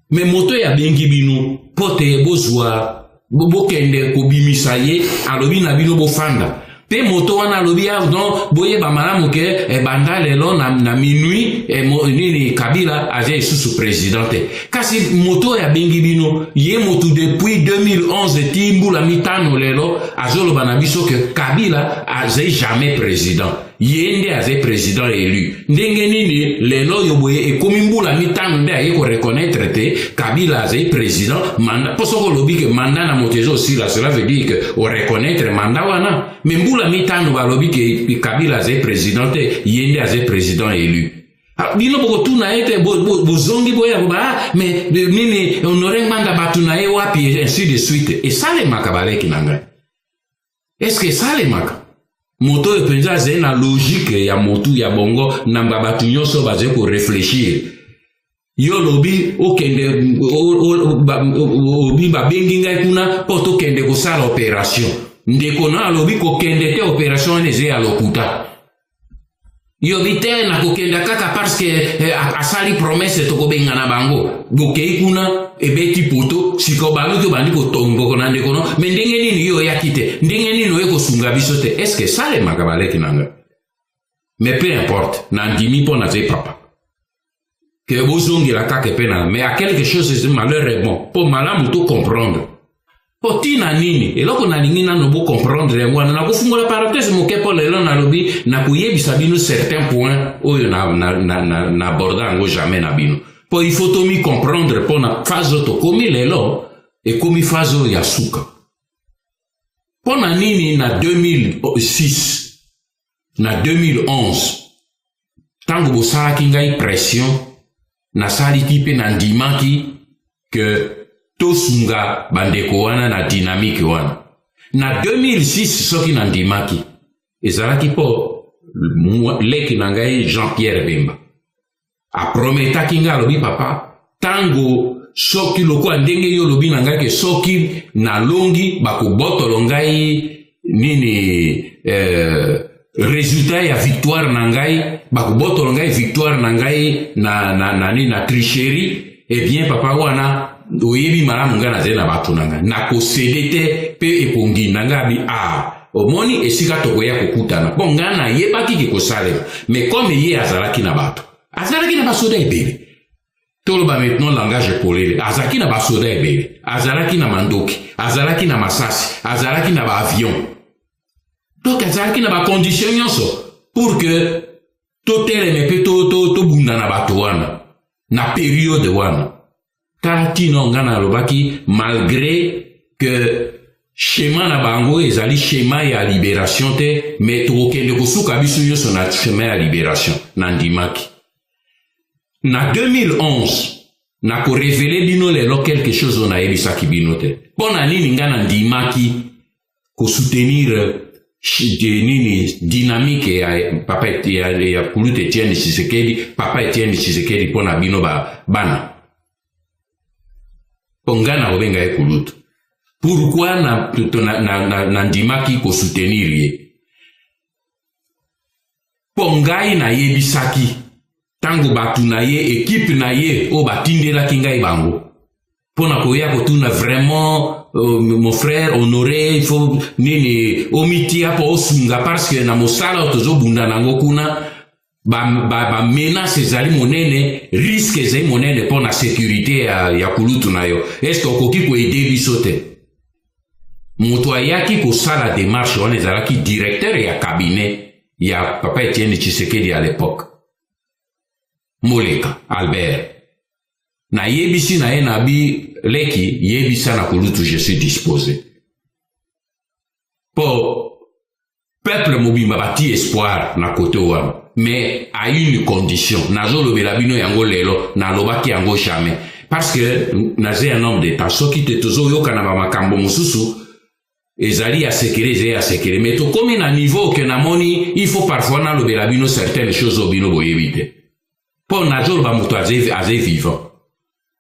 mais moto ya bengi bino pote bozwa bokende ko bimisa ye alobi na bino bofanda pe moto wana lobi donc boye ba malamu ke banda lelo na minuit nini Kabila aze sous présidente kasi moto ya bengi bino ye moto depuis 2011 timbula mitano lelo azolo bana biso ke Kabila aze jamais président yende aze président élu ndenge nini lelo yo boye ekomi mbula mitano nde aye ko reconnaître te Kabila aze président manda posoko lobi ke manda na motezo aussi là cela veut dire que o reconnaître manda wana mais mbula mitano balobi ke Kabila aze président te yende aze président élu bino boko tuna ete bozongi boya ba mais nini Honoré Ngbanda batuna e wapi ainsi de suite et ça les makabaleki nanga est-ce que ça les maka moto e penza ze na logique ya motu ya bongo namba batu nyonso baze ko réfléchir yo lobi okende obi babengi ngai kuna poto kende ko sala opération ndeko na lobi ko kende te opération eze ya lokuta yo bite na ko kende kaka parce que asali promesse to ko benga na bango bokei kuna ebeti poto siko balu to bandi ko tombo na ndeko no mais ndenge nini yo yakite ndenge nini yo ko sunga biso te est-ce que ça les makabaleki nanga mais peu importe na ndimi po na ze papa que bozongi la kake pena mais à quelque chose c'est malheureusement pour malamu to comprendre potina nini eloko na lingi nano bo comprendre yango na kofungola parenthèse moke po lelo na lobi na kuyebisa bino certains points oyo na aborda yango jamais na bino po il faut tomi comprendre po na fazo to komi lelo e komi fazo ya suka po na nini na 2006 na 2011 tango bosalaki ngai pression na saliki pe na ndimaki que tosunga bandeko wana na dynamique wana na 2006 soki na ndimaki ezalaki po leki na ngai Jean-Pierre Bemba aprometaki ngai alobi papa tango soki lokwa ndenge yo lobi na ngai ke soki na longi bakobotolo ngai nini résultat ya victoire na ngai bakobotolo ngai victoire na ngai na tricherie eh bien papa wana oyebi malamu nga na zela batu nanga na kosede te pe ekongi nanga bi omoni esika tokoya kokutana bon nga na yebaki ki kosalema mais comme ye azalaki na batu azalaki na basoda ebele toloba maintenant langage polele azalaki na basoda ebele azalaki na mandoki azalaki na masasi azalaki na baavion donc azalaki na bacondition nyonso pour que toteleme mpe tobunda na bato wana na periode wana tala tino nga nalobaki malgré que schéma na bango ezali schéma ya libération te mais tokokende kosuka biso nyonso na schéma ya libération na ndimaki na 2011 na korevele bino lelo quelque chose on ayebisaki bino te mpo na nini nga na ndimaki kosoutenir nini dynamique ya papa ya Kulutu Etienne Tshisekedi papa Etienne Tshisekedi mpo na bino bana mpo nga na kobenga ye Kulutu. Pourquoi na ndimaki kosoutenir ye? Mpo ngai na yebisaki tango batu na ye équipe na ye o batindelaki ngai bango mpo na koya kotuna vraiment mon frère honoré il faut nini omitia po osunga parce que na mosala tozobunda nango kuna ba menace ezali monene risque ezali monene mpo na sécurité ya Kulutu na yo est-ce que okoki koede biso te? Moto ayaki kosala démarche wana ezalaki directeur ya cabinet ya papa Etienne Tshisekedi à l'époque Moleka Albert na yebisi na ye na bi leki yebisa na Kulutu je suis disposé po peuple mobimba bati espoir na kote wana mais à une condition nazolobela bino yango lelo nalobaki yango jamais parce que naze un homme d'état soki te tozoyokana bamakambo mosusu ezali ya sekere ezali ya sekere mais tokomi na niveau ke namoni il faut parfois nalobela bino certaines choses o bino boyebi te mpo nazoloba moto aze vivant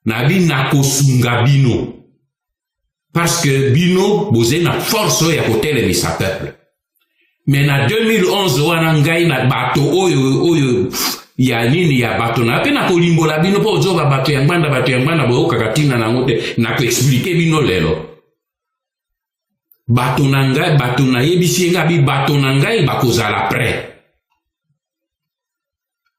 nabi nakosunga bino parce que bino boze na force ya kotelemisa peuple mais na 2011 wana ngai na bato oyo ya nini ya bato na pe na kolimbola bino mpo ozoba bato ya ngbanda boyokaka ntina nango te na koexplike bino lelo bato na ngai bato na yebisi nga bi bato na ngai bakozala prêt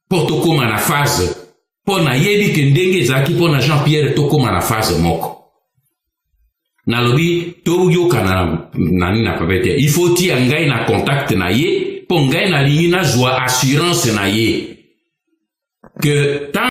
mpo tokóma na phase mpo na yebi ke ndenge ezalaki mpo na Jean-Pierre tokóma na phase moko nalobi toyokana nani na papa te il faut tia ngai na contact na ye mpo ngai nalingi nazwa assurance na ye que